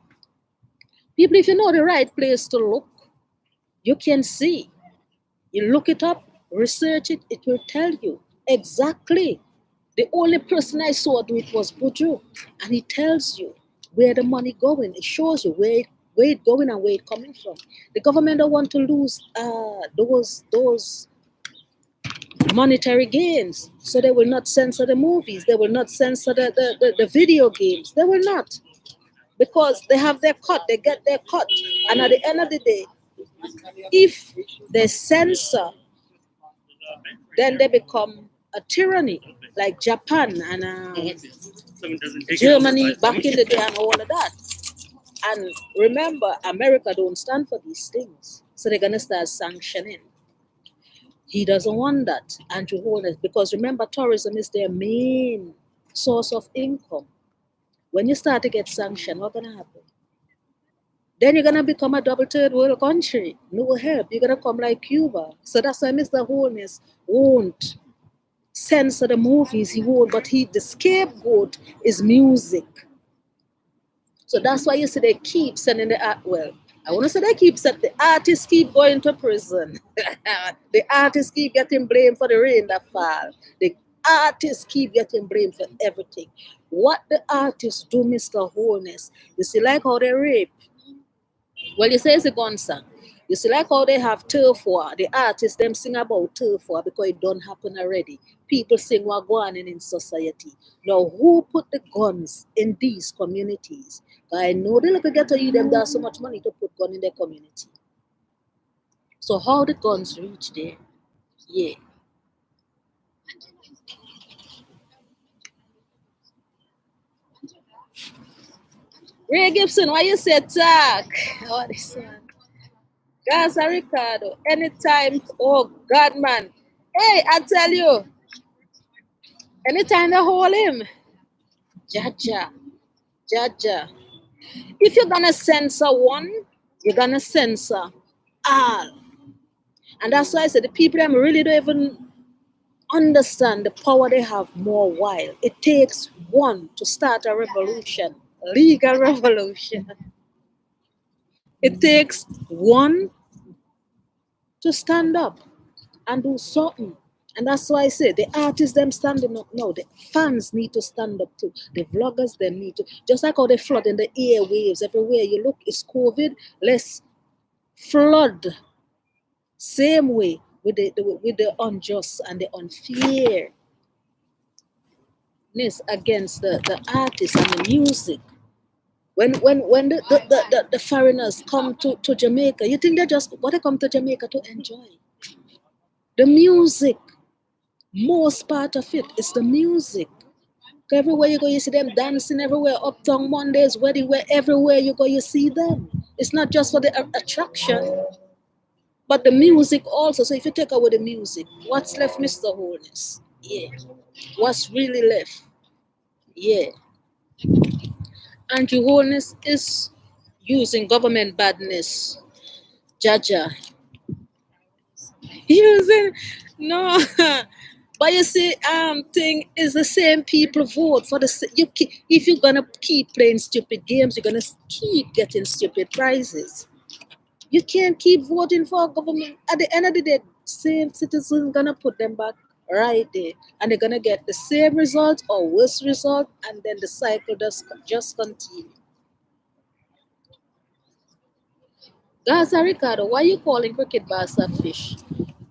People, if you know the right place to look, you can see. You look it up, research it, it will tell you exactly. The only person I saw do it was Buju, and he tells you where the money going. It shows you where it going and where it coming from. The government don't want to lose those monetary gains, so they will not censor the movies. They will not censor the video games. They will not, because they have their cut. They get their cut, and at the end of the day, if they censor, then they become a tyranny, like Japan and Germany back in the day and all of that. And remember, America don't stand for these things. So they're going to start sanctioning. He doesn't want that, Andrew Holness, because remember, tourism is their main source of income. When you start to get sanctioned, what's going to happen? Then you're going to become a double third world country. No help. You're going to come like Cuba. So that's why Mr. Holness won't censor the movies. He won't, but the scapegoat is music. So that's why you see they keep sending the art. Well, I want to say they keep sending the artists keep going to prison. The artists keep getting blamed for the rain that fall. The artists keep getting blamed for everything. What the artists do, Mr. Holness, you see, like how they rape. Well, you say it's a gun song. You see, like how they have turf war. The artists them sing about turf war because it don't happen already. People sing what going on in society. Now, who put the guns in these communities? I know they look get to you them there's so much money to put gun in their community. So how the guns reach there? Yeah. Ray Gibson, why you say talk? Oh, this one. Gaza Ricardo, anytime. Oh God, man. Hey, I tell you, anytime they hold him, Jaja. If you're gonna censor one, you're gonna censor all. And that's why I said the people them really don't even understand the power they have more while. It takes one to start a revolution, a legal revolution. It takes one to stand up and do something. And that's why I say the artists them standing up now, the fans need to stand up too. The vloggers them need to, just like how they flood in the airwaves everywhere you look, it's COVID, let's flood. Same way with the unjust and the unfairness against the artists and the music. When the foreigners come to Jamaica, you think they come to Jamaica to enjoy? The music. Most part of it is the music. Everywhere you go, you see them dancing everywhere, Uptown Mondays, wedding, where everywhere you go, you see them. It's not just for the attraction, but the music also. So if you take away the music, what's left, Mr. Holness? Yeah. What's really left? Yeah. Andrew Holness is using government badness. Jaja. Using no. But you see, thing is the same people vote for the if you're gonna keep playing stupid games, you're gonna keep getting stupid prizes. You can't keep voting for a government. At the end of the day, same citizens gonna put them back right there, and they're gonna get the same result or worse result, and then the cycle just continue. Gaza Ricardo, why you calling cricket bastard fish?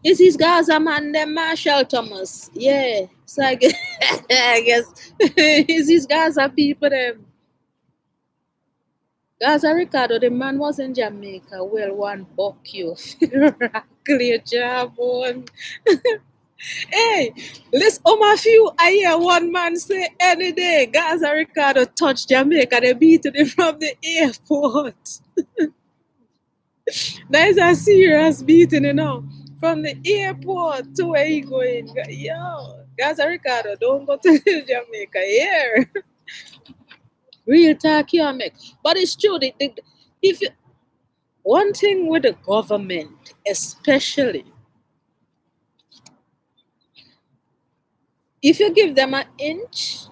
Is his Gaza man them Marshall Thomas? Yeah. So I guess, I guess is his Gaza people them. Gaza Ricardo, the man was in Jamaica. Well, one buck you. Clear job on. Hey, listen, a few. I hear one man say any day Gaza Ricardo touched Jamaica, they beat him from the airport. That is a serious beating, you know. From the airport to where he going. Yo, Gaza Ricardo, don't go to Jamaica here. Real talk you make. But it's true. If you, one thing with the government, especially, if you give them an inch,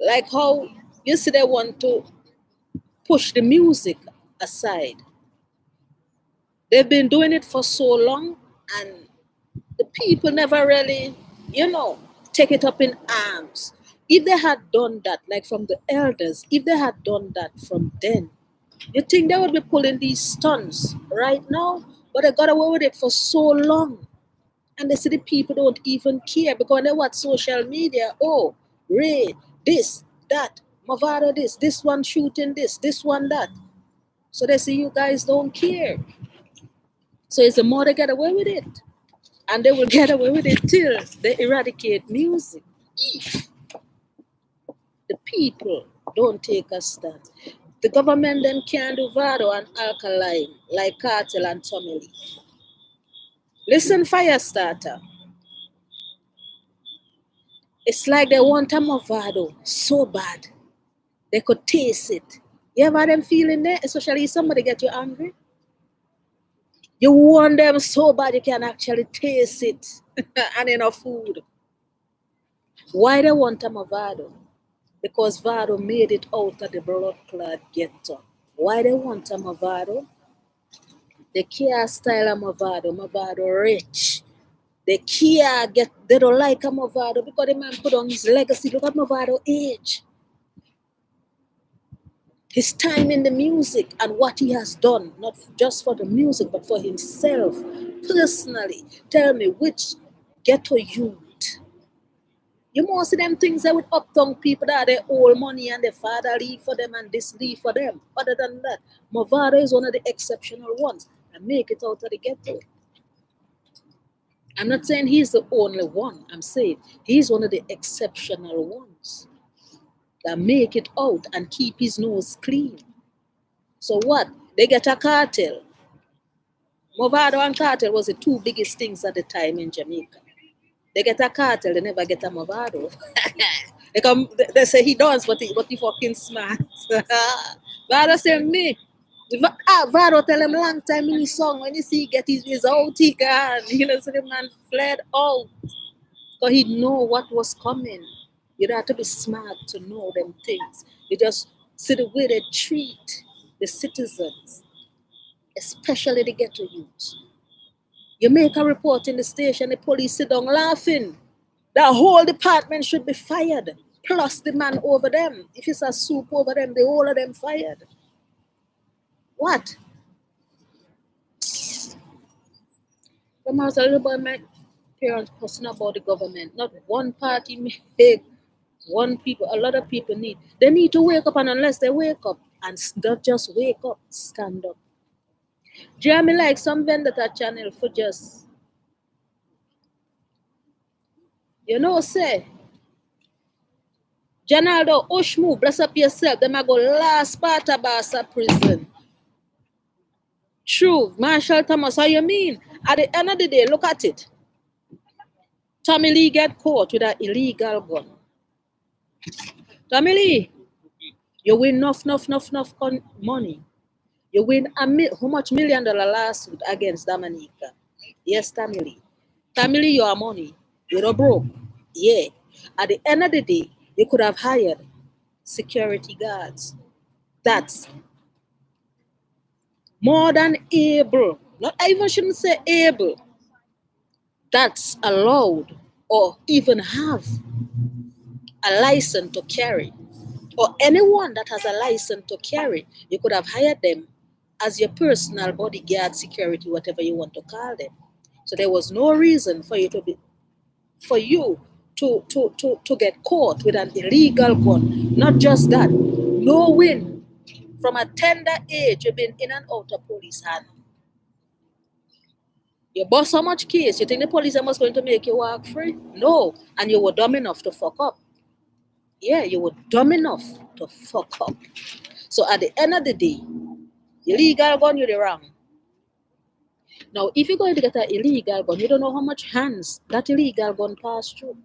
like how you see they want to push the music aside. They've been doing it for so long, and the people never really, take it up in arms. If they had done that, like from the elders, if they had done that from then, you think they would be pulling these stunts right now? But they got away with it for so long. And they see the people don't even care because they watch social media. Oh, Ray, this, that, Mavado, this one shooting this one that. So they say you guys don't care. So it's the more they get away with it. And they will get away with it till they eradicate music. If the people don't take a stand. The government then can do Vado and Alkaline like Cartel and Tommy Lee. Listen, Firestarter. It's like they want a Mavado so bad. They could taste it. You ever them feeling there? Especially if somebody get you angry. You want them so bad you can actually taste it. And enough food. Why they want a Mavado? Because Vado made it out of the blood clot ghetto. Why they want a Mavado? They can't style a Mavado rich. They don't like a Mavado because the man put on his legacy. Look at Mavado age. His time in the music and what he has done, not just for the music, but for himself, personally. Tell me which ghetto youth. You must see them things that with uptown people that they owe money and their father leave for them and this leave for them. Other than that, Mavado is one of the exceptional ones and make it out of the ghetto. I'm not saying he's the only one. I'm saying he's one of the exceptional ones that make it out and keep his nose clean. So what? They get a cartel. Mavado and cartel was the two biggest things at the time in Jamaica. They get a cartel, they never get a Mavado. They say he dance, but he fucking smart. Vado say me. Vado tell him long time in his song, when you see he get his out, he can. So the man fled out. Because he know what was coming. You don't have to be smart to know them things. You just see the way they treat the citizens, especially the ghetto youth. You make a report in the station, the police sit down laughing. The whole department should be fired, plus the man over them. If it's a soup over them, the whole of them fired. What? When I was a little boy, my parents fussing about the government. Not one party make one people, a lot of people need. They need to wake up, and unless they wake up and not just wake up, stand up. Jeremy like some vendetta channel for just, say, Janaldo, Oshmu, bless up yourself. Them I go last part of Basa prison. True, Marshall Thomas, how you mean? At the end of the day, look at it. Tommy Lee get caught with an illegal gun. Tommy Lee, You win enough money. You win how much $1 million lawsuit against Dominica? Yes, Tamili. Tamili, you are money. You're not broke. Yeah. At the end of the day, you could have hired security guards. That's more than able. Not I even shouldn't say able. That's allowed or even have a license to carry. Or anyone that has a license to carry, you could have hired them as your personal bodyguard, security, whatever you want to call them. So there was no reason for you to get caught with an illegal gun. Not just that, knowing from a tender age you've been in and out of police hand. You bust so much case, you think the police are going to make you walk free? No, and you were dumb enough to fuck up. Yeah, you were dumb enough to fuck up. So at the end of the day, illegal gun, you're the wrong. Now, if you're going to get an illegal gun, you don't know how much hands that illegal gun passed through.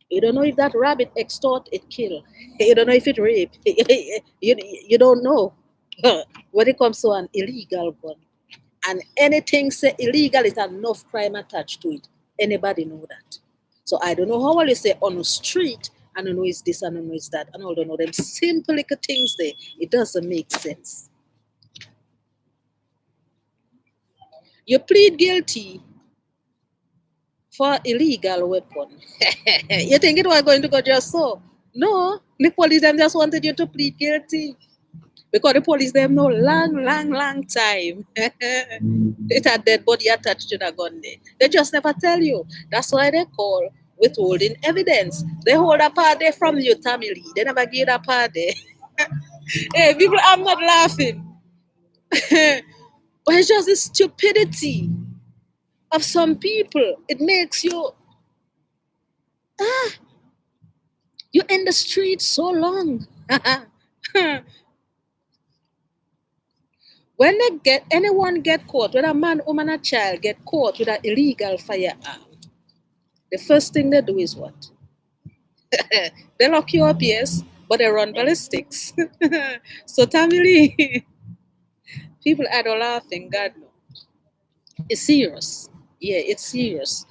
You don't know if that rabbit extort, it kill. You don't know if it rape. You don't know when it comes to an illegal gun. And anything say illegal is enough crime attached to it. Anybody know that? So I don't know how well you say on the street, and I know it's this and I know it's that, and I don't know them simple little things there. It doesn't make sense. You plead guilty for illegal weapon. You think it was going to go just so? No, the police them just wanted you to plead guilty. Because the police them know long time. It had dead body attached to the gun there. They just never tell you. That's why they call withholding evidence. They hold a part there from you, family. They never give a part there. Hey, people, I'm not laughing. But it's just the stupidity of some people. It makes you you're in the street so long. When anyone get caught, whether a man, woman, or child get caught with an illegal firearm, the first thing they do is what? They lock you up, yes, but they run ballistics. So family, people are laughing, God no. It's serious. Yeah, it's serious.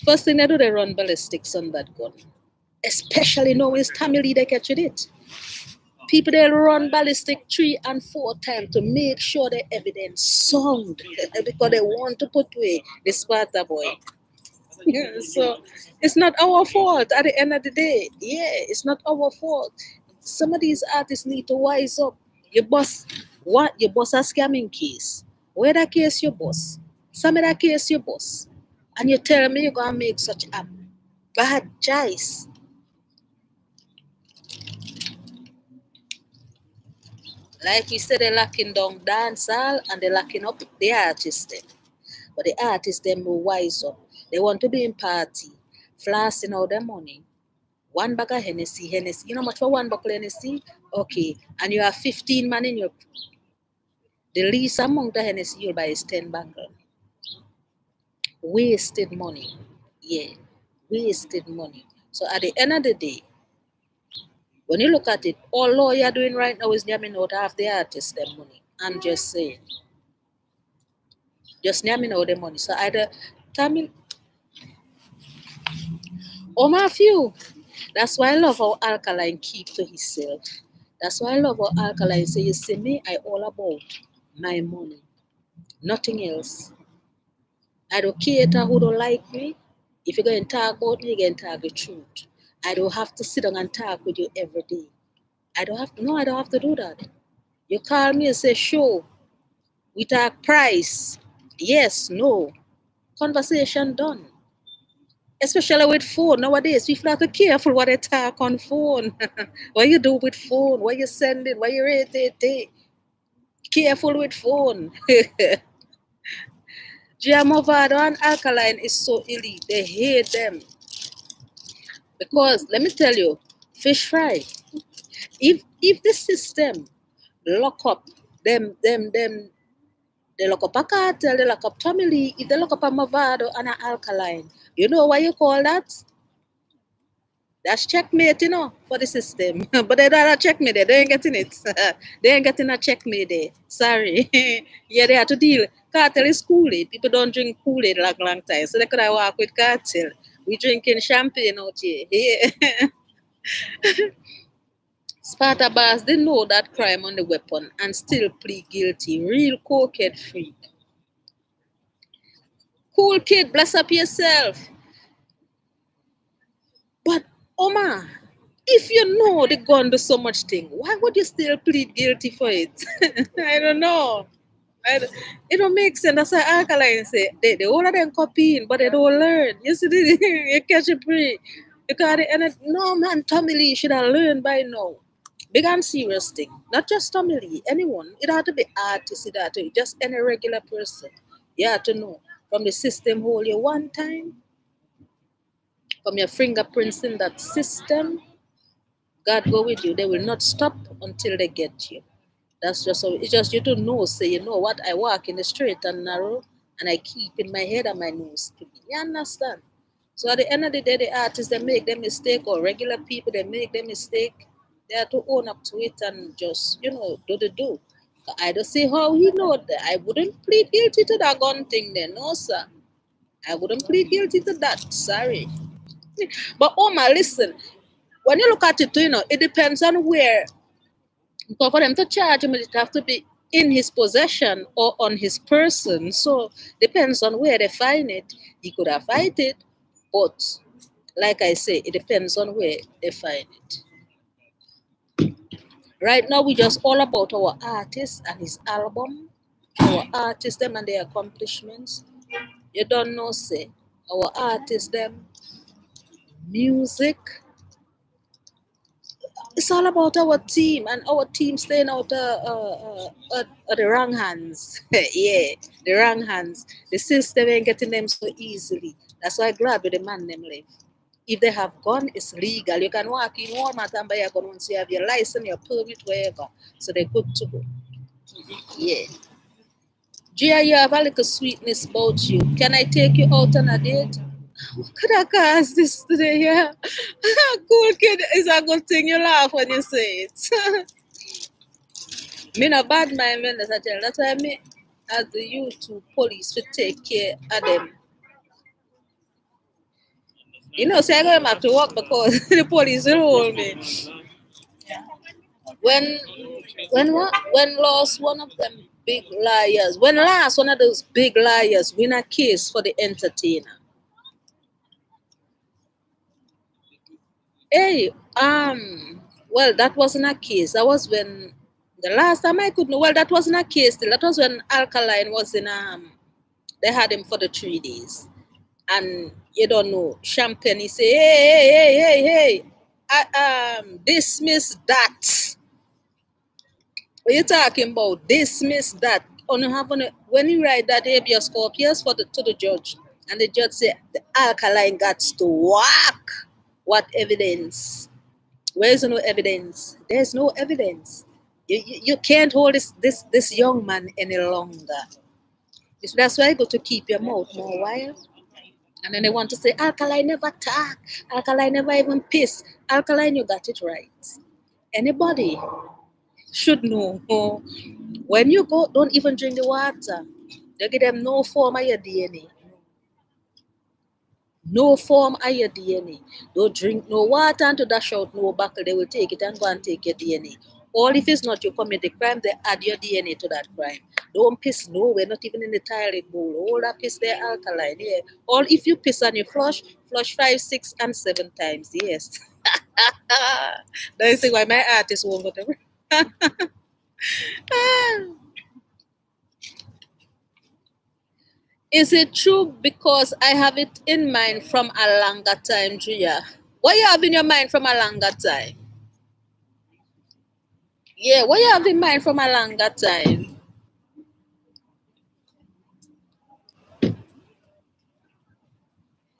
First thing they do, they run ballistics on that gun. Especially now it's family they catch it. People they run ballistic 3 and 4 times to make sure the evidence sound because they want to put away the Sparta boy. Yeah, so it's not our fault at the end of the day. Yeah, it's not our fault. Some of these artists need to wise up. Your boss, what your boss a scamming case? Where that case your boss? Some of that case your boss. And you tell me you're gonna make such a bad choice. Like we said, they're locking down dancehall and they're locking up the artists. Then. But the artists them will wise up. They want to be in party, flossing out their money. One bag of Hennessy. You know how much for one bottle of Hennessy? Okay. And you have 15 man in your crew. The least amount of Hennessy you'll buy is 10 bottle. Wasted money. Yeah. Wasted money. So at the end of the day, when you look at it, all you're doing right now is jamming out half the artists their money. I'm just saying. Just jamming out the money. So either Tamil or my few. That's why I love how Alkaline keep to himself. That's why I love how Alkaline say, you see me, I all about my money. Nothing else. I don't cater who don't like me. If you're going to talk about me, you're going to talk the truth. I don't have to sit down and talk with you every day. I don't have to, no, I don't have to do that. You call me and say, show, we talk price. Yes, no. Conversation done. Especially with phone nowadays, people have to be careful what they talk on phone. What you do with phone, what you send it, what you rate it. Careful with phone. Mavado and Alkaline is so elite. They hate them. Because let me tell you, fish fry. If the system lock up them they lock up a cartel, they lock up family, if they lock up a Mavado and an Alkaline, you know what you call that? That's checkmate, for the system. But they don't have checkmate there. They ain't getting it. They ain't getting a checkmate there. Sorry. Yeah, they have to deal. Cartel is Kool-Aid. People don't drink Kool-Aid like long time. So they could have walk with cartel. We drinking champagne out here. Yeah. Sparta bars, they know that crime on the weapon and still plead guilty. Real cokehead freak. Cool kid, bless up yourself. But Omar, if you know the gun do so much thing, why would you still plead guilty for it? I don't know. It don't make sense. That's why Alkaline say they all of them copying, but they don't learn. You see, you catch a pre. You got it, and no man, Tommy Lee should have learned by now. Big and serious thing. Not just Tommy Lee, anyone. It had to be artist, it had to be just any regular person. You have to know. From the system hold you one time, from your fingerprints in that system, God go with you. They will not stop until they get you. That's just how it's just you to know, say, you know what, I walk in the straight and narrow and I keep in my head and my nose clean. You understand? So at the end of the day, the artists they make their mistake or regular people they make their mistake. They have to own up to it and just, do the do. I don't see how he know that. I wouldn't plead guilty to that gun thing then, no sir. I wouldn't plead guilty to that. Sorry. But Omar, listen, when you look at it, it depends on where. But for them to charge him, it have to be in his possession or on his person. So depends on where they find it. He could have find it, but like I say, it depends on where they find it. Right now, we just all about our artist and his album, our artist them and their accomplishments. You don't know, say our artist them music. It's all about our team and our team staying out the wrong hands. Yeah, the wrong hands. The system ain't getting them so easily. That's why glad with the man them live. If they have gun, it's legal. You can walk in Walmart and buy a gun once you have your license, your permit, wherever. So they're good to go. Yeah. Gia, you have a little sweetness about you. Can I take you out on a date? Could I cast this today? Yeah. Cool kid is a good thing. You laugh when you say it. Me no bad mind when I tell. That's why me as the YouTube police to take care of them. Say I go back to work because the police will hold me. When when lost one of them big liars, when last one of those big liars win a case for the entertainer. Hey, well, that wasn't a case. That was when the last time I could know. Well, that wasn't a case. Still, that was when Alkaline was in. They had him for the 3 days, and you don't know. Champagne, he say, hey, dismiss that. What you talking about? Dismiss that. When you write that habeas corpus to the judge, and the judge say the Alkaline got to work. What evidence? Where is no evidence? There's no evidence. You can't hold this young man any longer. That's why you got to keep your mouth more wild. And then they want to say, Alkaline never talk. Alkaline never even piss. Alkaline, you got it right. Anybody should know. When you go, don't even drink the water. They give them no form of your DNA. No form of your DNA. Don't drink no water and to dash out no buckle. They will take it and go and take your DNA. Or if it's not you commit the crime, they add your DNA to that crime. Don't piss nowhere, not even in the toilet bowl. All that piss there alkaline. Yeah. Or if you piss and you flush 5, 6, and 7 times. Yes. That is why my artist won't whatever. Is it true because I have it in mind from a longer time, Gia? What you have in your mind from a longer time? Yeah, what you have in mind from a longer time?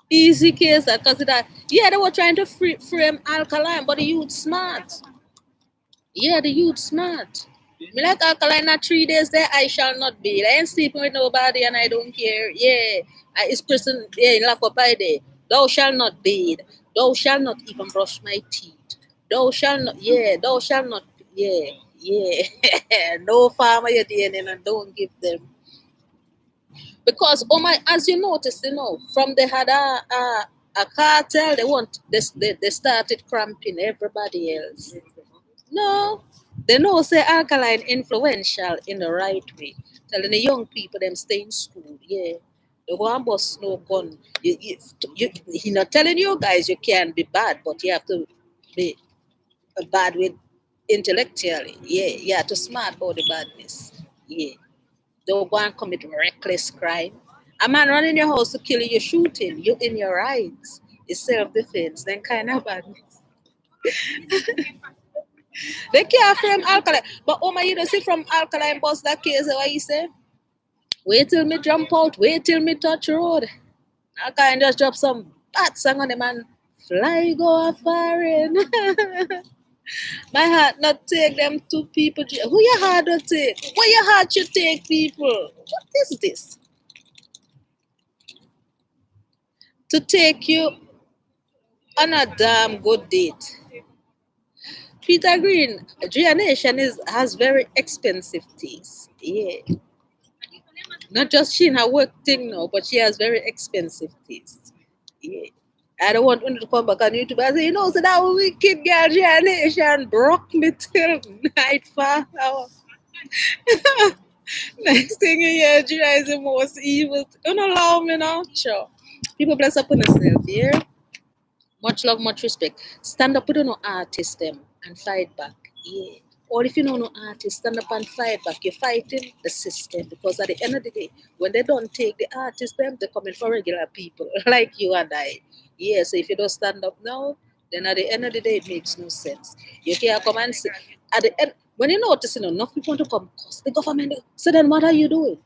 Easy case that because that they were trying to frame Alkaline, but the youth smart. Yeah, the youth smart. Me like Alkaline at 3 days there, I shall not be. I ain't sleeping with nobody and I don't care. Yeah. It's prison, lock up by day. Thou shall not bathe. Thou shalt not even brush my teeth. Thou shalt not, yeah, thou shalt not, yeah, yeah. No farmer you're dealing and don't give them. Because, oh my, as you notice, from they had a cartel, they started cramping everybody else. No, they know say alkaline influential in the right way. Telling the young people them stay in school, yeah. The one boss no gun. He not telling you guys you can be bad, but you have to be bad with intellectually. Yeah, you have to smart about the badness. Yeah. Don't go and commit reckless crime. A man running your house to kill you, you're shooting. You in your rights. It's self-defense. Then kind of badness. They can't frame alkaline. But oh my, you don't see from alkaline bus that case what you say? Wait till me jump out, wait till me touch road. I can just drop some bad song on the man. Fly go a foreign. My heart not take them two people. Who your heart not take? Why your heart should take people? What is this? To take you on a damn good date. Peter Green, Gia Nation has very expensive taste. Yeah. Not just she in her work thing now, but she has very expensive taste. Yeah. I don't want to come back on YouTube. I say, so that wicked girl, Gia Nation, broke me till night for hour. Next thing you hear, Gia is the most evil. Don't allow me now. Sure. People bless up on themselves, yeah? Much love, much respect. Stand up with no artist them and fight back. Yeah. Or if you know no artist, stand up and fight back. You're fighting the system because at the end of the day, when they don't take the artist them, they're coming for regular people like you and I. Yeah, so if you don't stand up now, then at the end of the day, it makes no sense. You can't come and say, at the end, when you notice, enough people want to come cost the government. So then what are you doing?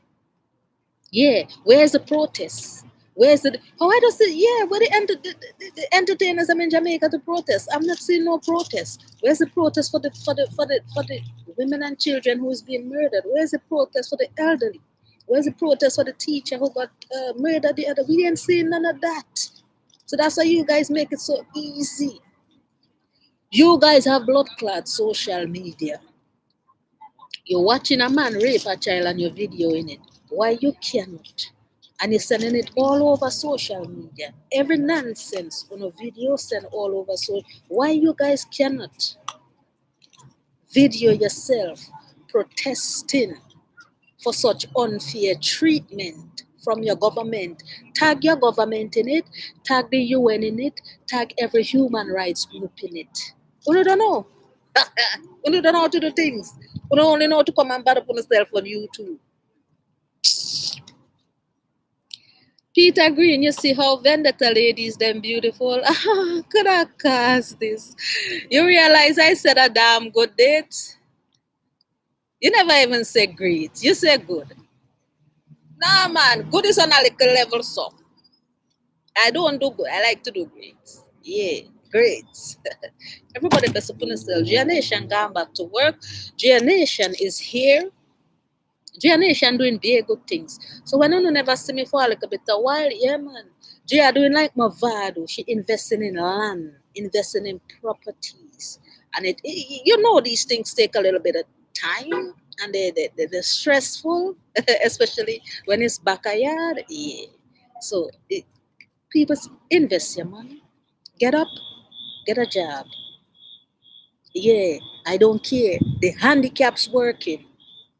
Yeah, where's the protest? Where's the how I just say yeah, where the entertainers I'm in Jamaica to protest? I'm not seeing no protest. Where's the protest for the women and children who is being murdered? Where's the protest for the elderly? Where's the protest for the teacher who got murdered the other? We ain't seeing none of that. So that's why you guys make it so easy. You guys have blood clot social media. You're watching a man rape a child and you're videoing it. Why you cannot? And you're sending it all over social media. Every nonsense on a video sent all over. So why you guys cannot video yourself protesting for such unfair treatment from your government? Tag your government in it, tag the UN in it, tag every human rights group in it. You don't know. You don't know how to do things. You don't only know how to come and bad up on yourself on YouTube. Peter Green, you see how vendetta ladies them beautiful. Could I cast this? You realize I said a damn good date? You never even say great. You say good. Nah man, good is on a little level so. I don't do good. I like to do great. Yeah, great. Everybody best upon themselves. Gia Nation gone back to work. Gia Nation is here. Gia Nation doing very good things. So when you never see me for a little bit a while, yeah man. Gia doing like Mavado. She investing in land, investing in properties. And these things take a little bit of time and they're stressful, especially when it's backyard. Yeah. So people invest your money. Get up, get a job. Yeah, I don't care. The handicaps working.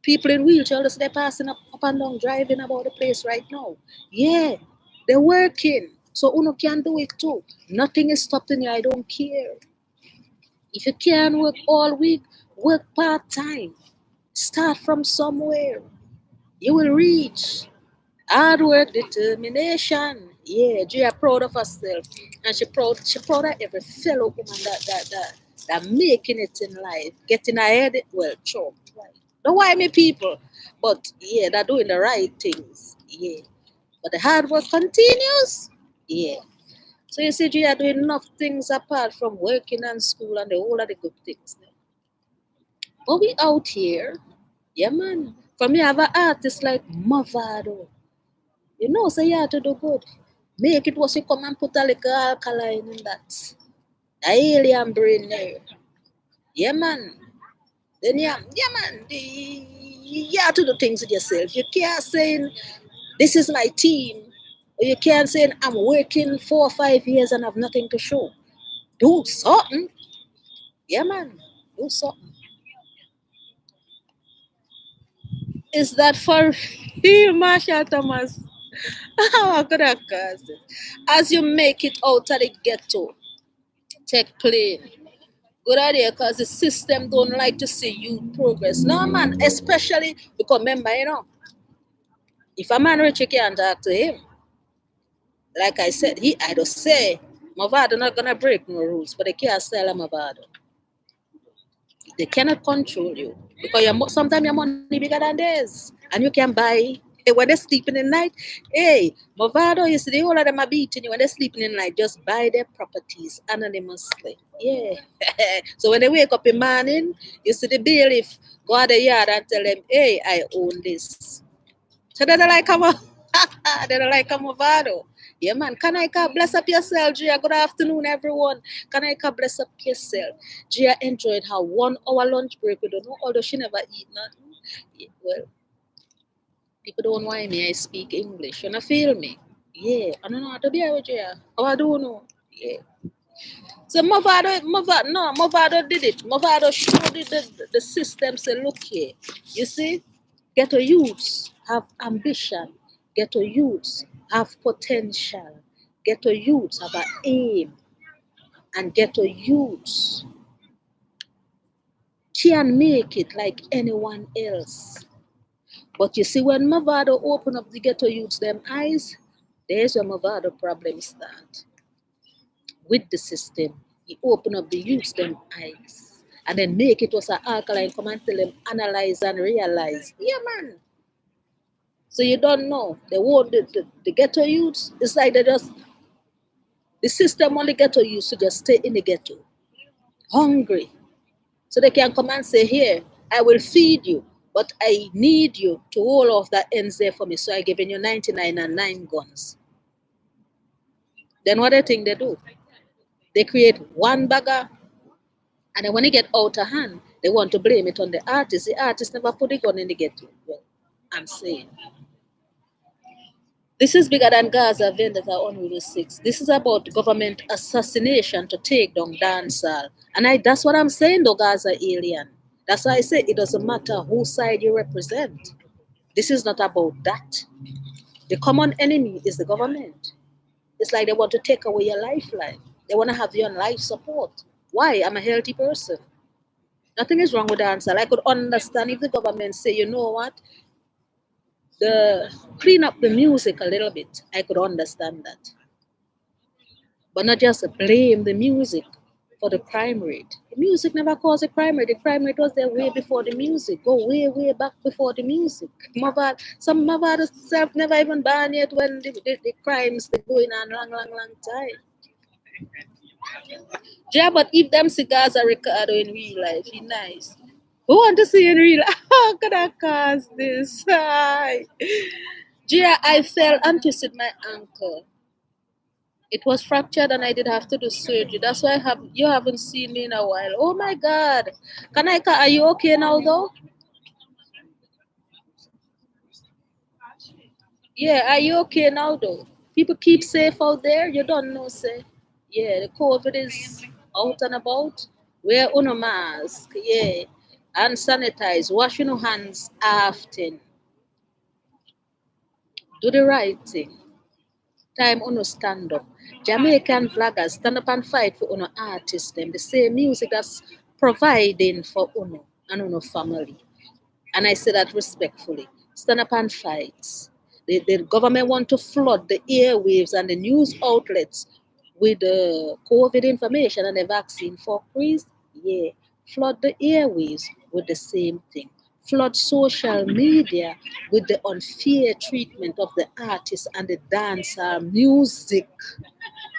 People in wheelchairs, they're passing up and down, driving about the place right now. Yeah, they're working. So Uno can do it too. Nothing is stopping you. I don't care. If you can work all week, work part-time. Start from somewhere. You will reach. Hard work, determination. Yeah, Gia proud of herself. And she proud of every fellow woman that making it in life. Getting ahead, well, sure. Right. Don't why me people. But yeah, they're doing the right things. Yeah. But the hard work continues. Yeah. So you see, Gia doing enough things apart from working and school and the whole of the good things. But we out here. Yeah, man. For me, I have an artist like Mavado. So you have to do good. Make it was you come and put a little alkaline in that. A alien brain there. Yeah, man. Then yeah man. You have to do things with yourself. You can't say this is my team. Or you can't say I'm working 4 or 5 years and have nothing to show. Do something. Yeah, man. Do something. Is that for you, Marshall Thomas? How could I curse it? As you make it out of the ghetto, take plane. Good idea, because the system don't like to see you progress. No, man, especially because remember, if a man rich, you can't talk to him. Like I said, I just say, Mavado not gonna break no rules, but they can't sell a Mavado. They cannot control you because sometimes your money bigger than theirs, and you can buy. When they're sleeping in night, hey, Mavado, you see the whole of them are beating you when they're sleeping in night. Just buy their properties anonymously. Yeah. So when they wake up in the morning, you see the bailiff go out the yard and tell them, hey, I own this. So they don't like come they don't like come Mavado. Yeah, man. Can I bless up yourself, Gia? Good afternoon, everyone. Can I bless up yourself? Gia enjoyed her 1 hour lunch break. We don't know, although she never eat nothing. Yeah, well, people don't want me. I speak English. You know, feel me? Yeah. I don't know how to be with Gia. Oh, I don't know. Yeah. So Mavado did it. Mavado showed it the system. Say, look here. You see, ghetto youths have ambition. Ghetto youths have potential. Ghetto youths have an aim. And ghetto youths can make it like anyone else. But you see, when Mavado open up the ghetto youths them eyes, there's where Mavado problems start. With the system, he open up the youths them eyes. And then make it was an alkaline, come and tell them analyze and realize. Yeah, man. So you don't know. The ghetto youths, it's like they just the system only ghetto youths to just stay in the ghetto. Hungry. So they can come and say, here, I will feed you, but I need you to hold off that ends there for me. So I giving you 99 and 9 guns. Then what do you think they do? They create one bagger, and then when it get out of hand, they want to blame it on the artist. The artist never put the gun in the ghetto. Well, I'm saying. This is bigger than Gaza vendetta on Rule 6. This is about government assassination to take down dancehall. And that's what I'm saying, though, Gaza alien. That's why I say it doesn't matter whose side you represent. This is not about that. The common enemy is the government. It's like they want to take away your lifeline. They want to have you on life support. Why? I'm a healthy person. Nothing is wrong with dancehall. I could understand if the government say, you know what, clean up the music a little bit. I could understand that. But not just blame the music for the crime rate. The music never caused a crime rate. The crime rate was there way before the music. Go way, way back before the music. Some Mavado self never even born yet when the crimes they going on long time. Yeah, but if them cigars are Ricardo in real life, he nice. Who want to see in real life? How could I cause this? Yeah, I fell and twisted my ankle. It was fractured and I did have to do surgery. That's why you haven't seen me in a while. Oh my God. Are you okay now though? Yeah, are you okay now though? People keep safe out there. You don't know, say. Yeah, the COVID is out and about. Wear uno mask. Yeah. And sanitize. Wash your hands often. Do the right thing. Time uno stand up. Jamaican vloggers stand up and fight for uno artists them. The same music that's providing for uno and uno family. And I say that respectfully. Stand up and fight. The government want to flood the airwaves and the news outlets with the COVID information and the vaccine for freeze. Yeah. Flood the airwaves with the same thing. Flood social media with the unfair treatment of the artists and the dancer music,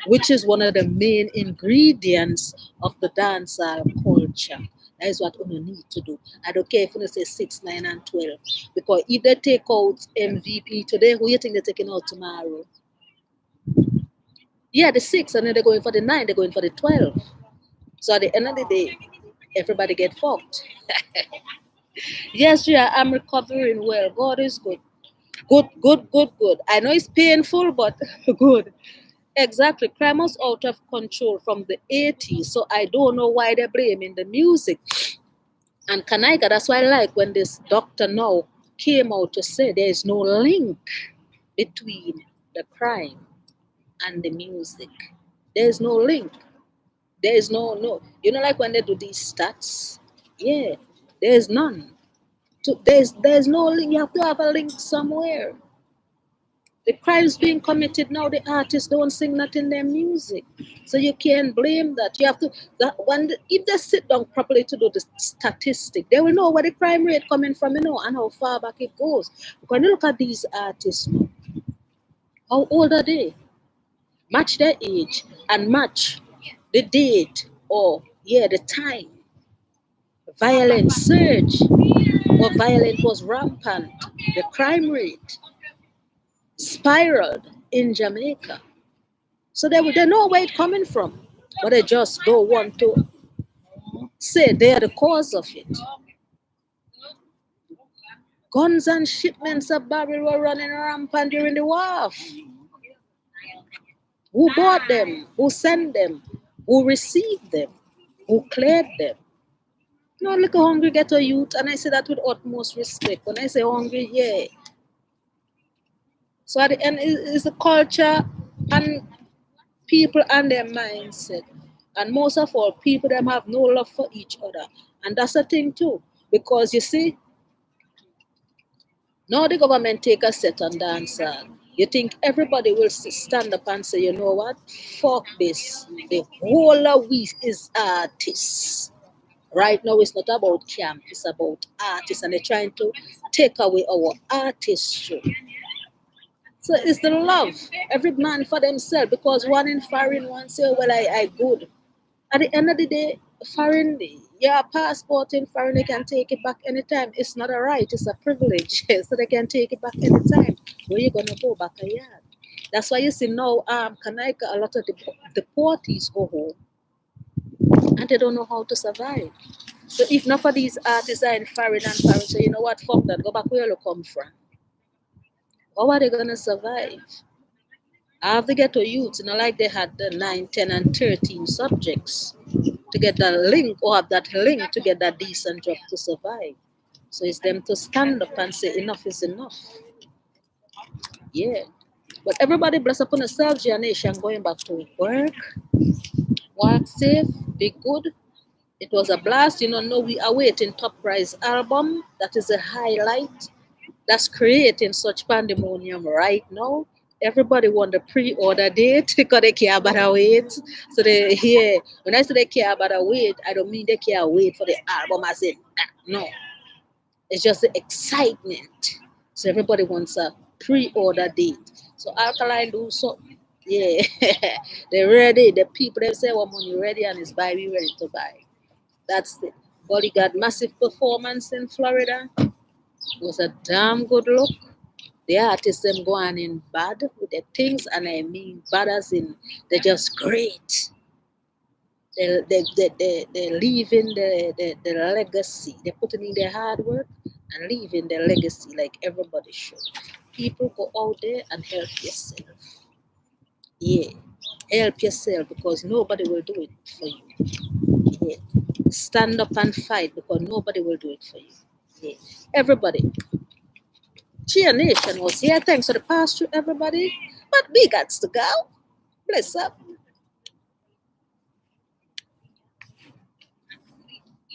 which is one of the main ingredients of the dancehall culture. That is what we need to do. I don't care if you say 6, 9, and 12. Because if they take out MVP today, who you think they're taking out tomorrow? Yeah, the 6, and then they're going for the 9, they're going for the 12. So at the end of the day, everybody get fucked. Yes, yeah, I'm recovering well. God is good. Good, good, good, good. I know it's painful, but good. Exactly. Crime was out of control from the 80s, so I don't know why they're blaming the music. And Kanaiga, that's why I like when this doctor now came out to say there is no link between the crime and the music. There is no link. There is no. You know, like when they do these stats, yeah, there is none. So there's no link. You have to have a link somewhere. The crimes being committed now, the artists don't sing that in their music. So you can't blame that. You have to that when if they sit down properly to do the statistic, they will know where the crime rate coming from, and how far back it goes. When you look at these artists now, how old are they? Match their age and match the date or the time. Violence surge or violence was rampant. The crime rate spiraled in Jamaica. So they know where it's coming from, but they just don't want to say they are the cause of it. Guns and shipments of barrel were running rampant during the war. Who bought them? Who sent them? Who received them? Who cleared them? No, look how hungry ghetto youth, and I say that with utmost respect. When I say hungry, yeah. So at the end is the culture and people and their mindset. And most of all, people them have no love for each other. And that's a thing too. Because you see, now the government take a set on dancehall. You think everybody will stand up and say, you know what? Fuck this. The whole of we is artists. Right now it's not about camp, it's about artists, and they're trying to take away our artistry. So it's the love. Every man for themselves, because one in foreign one say, well, I good. At the end of the day, foreign, your passport in foreign, they can take it back anytime. It's not a right, it's a privilege. So they can take it back anytime. Where you gonna go back a yard? That's why you see now, Kanaika, a lot of the parties go home and they don't know how to survive. So if not for these artists are in foreign and foreign, so you know what, fuck that, go back where you come from. How are they gonna survive? I have to get to youth, like they had the 9, 10, and 13 subjects to get that link or have that link to get that decent job to survive. So it's them to stand up and say enough is enough. Yeah. But everybody bless upon themselves, your nation, going back to work, work safe, be good. It was a blast. No, we are waiting Top Prize album. That is a highlight. That's creating such pandemonium right now. Everybody want the pre-order date because they care about the wait. So when I say they care about the wait, I don't mean they care wait for the album as in no. It's just the excitement. So everybody wants a pre-order date. So Alkaline do so yeah. They're ready. The people they say what money ready and is buy, we ready to buy. That's the Bodyguard massive performance in Florida. It was a damn good look. The artists them going in bad with their things, and I mean bad as in they're just great. They're leaving the legacy. They're putting in their hard work and leaving their legacy like everybody should. People go out there and help yourself. Yeah. Help yourself because nobody will do it for you. Yeah. Stand up and fight because nobody will do it for you. Yeah. Everybody. Cheer Nation was here. Thanks for the pass through, everybody. But we got to go. Bless up.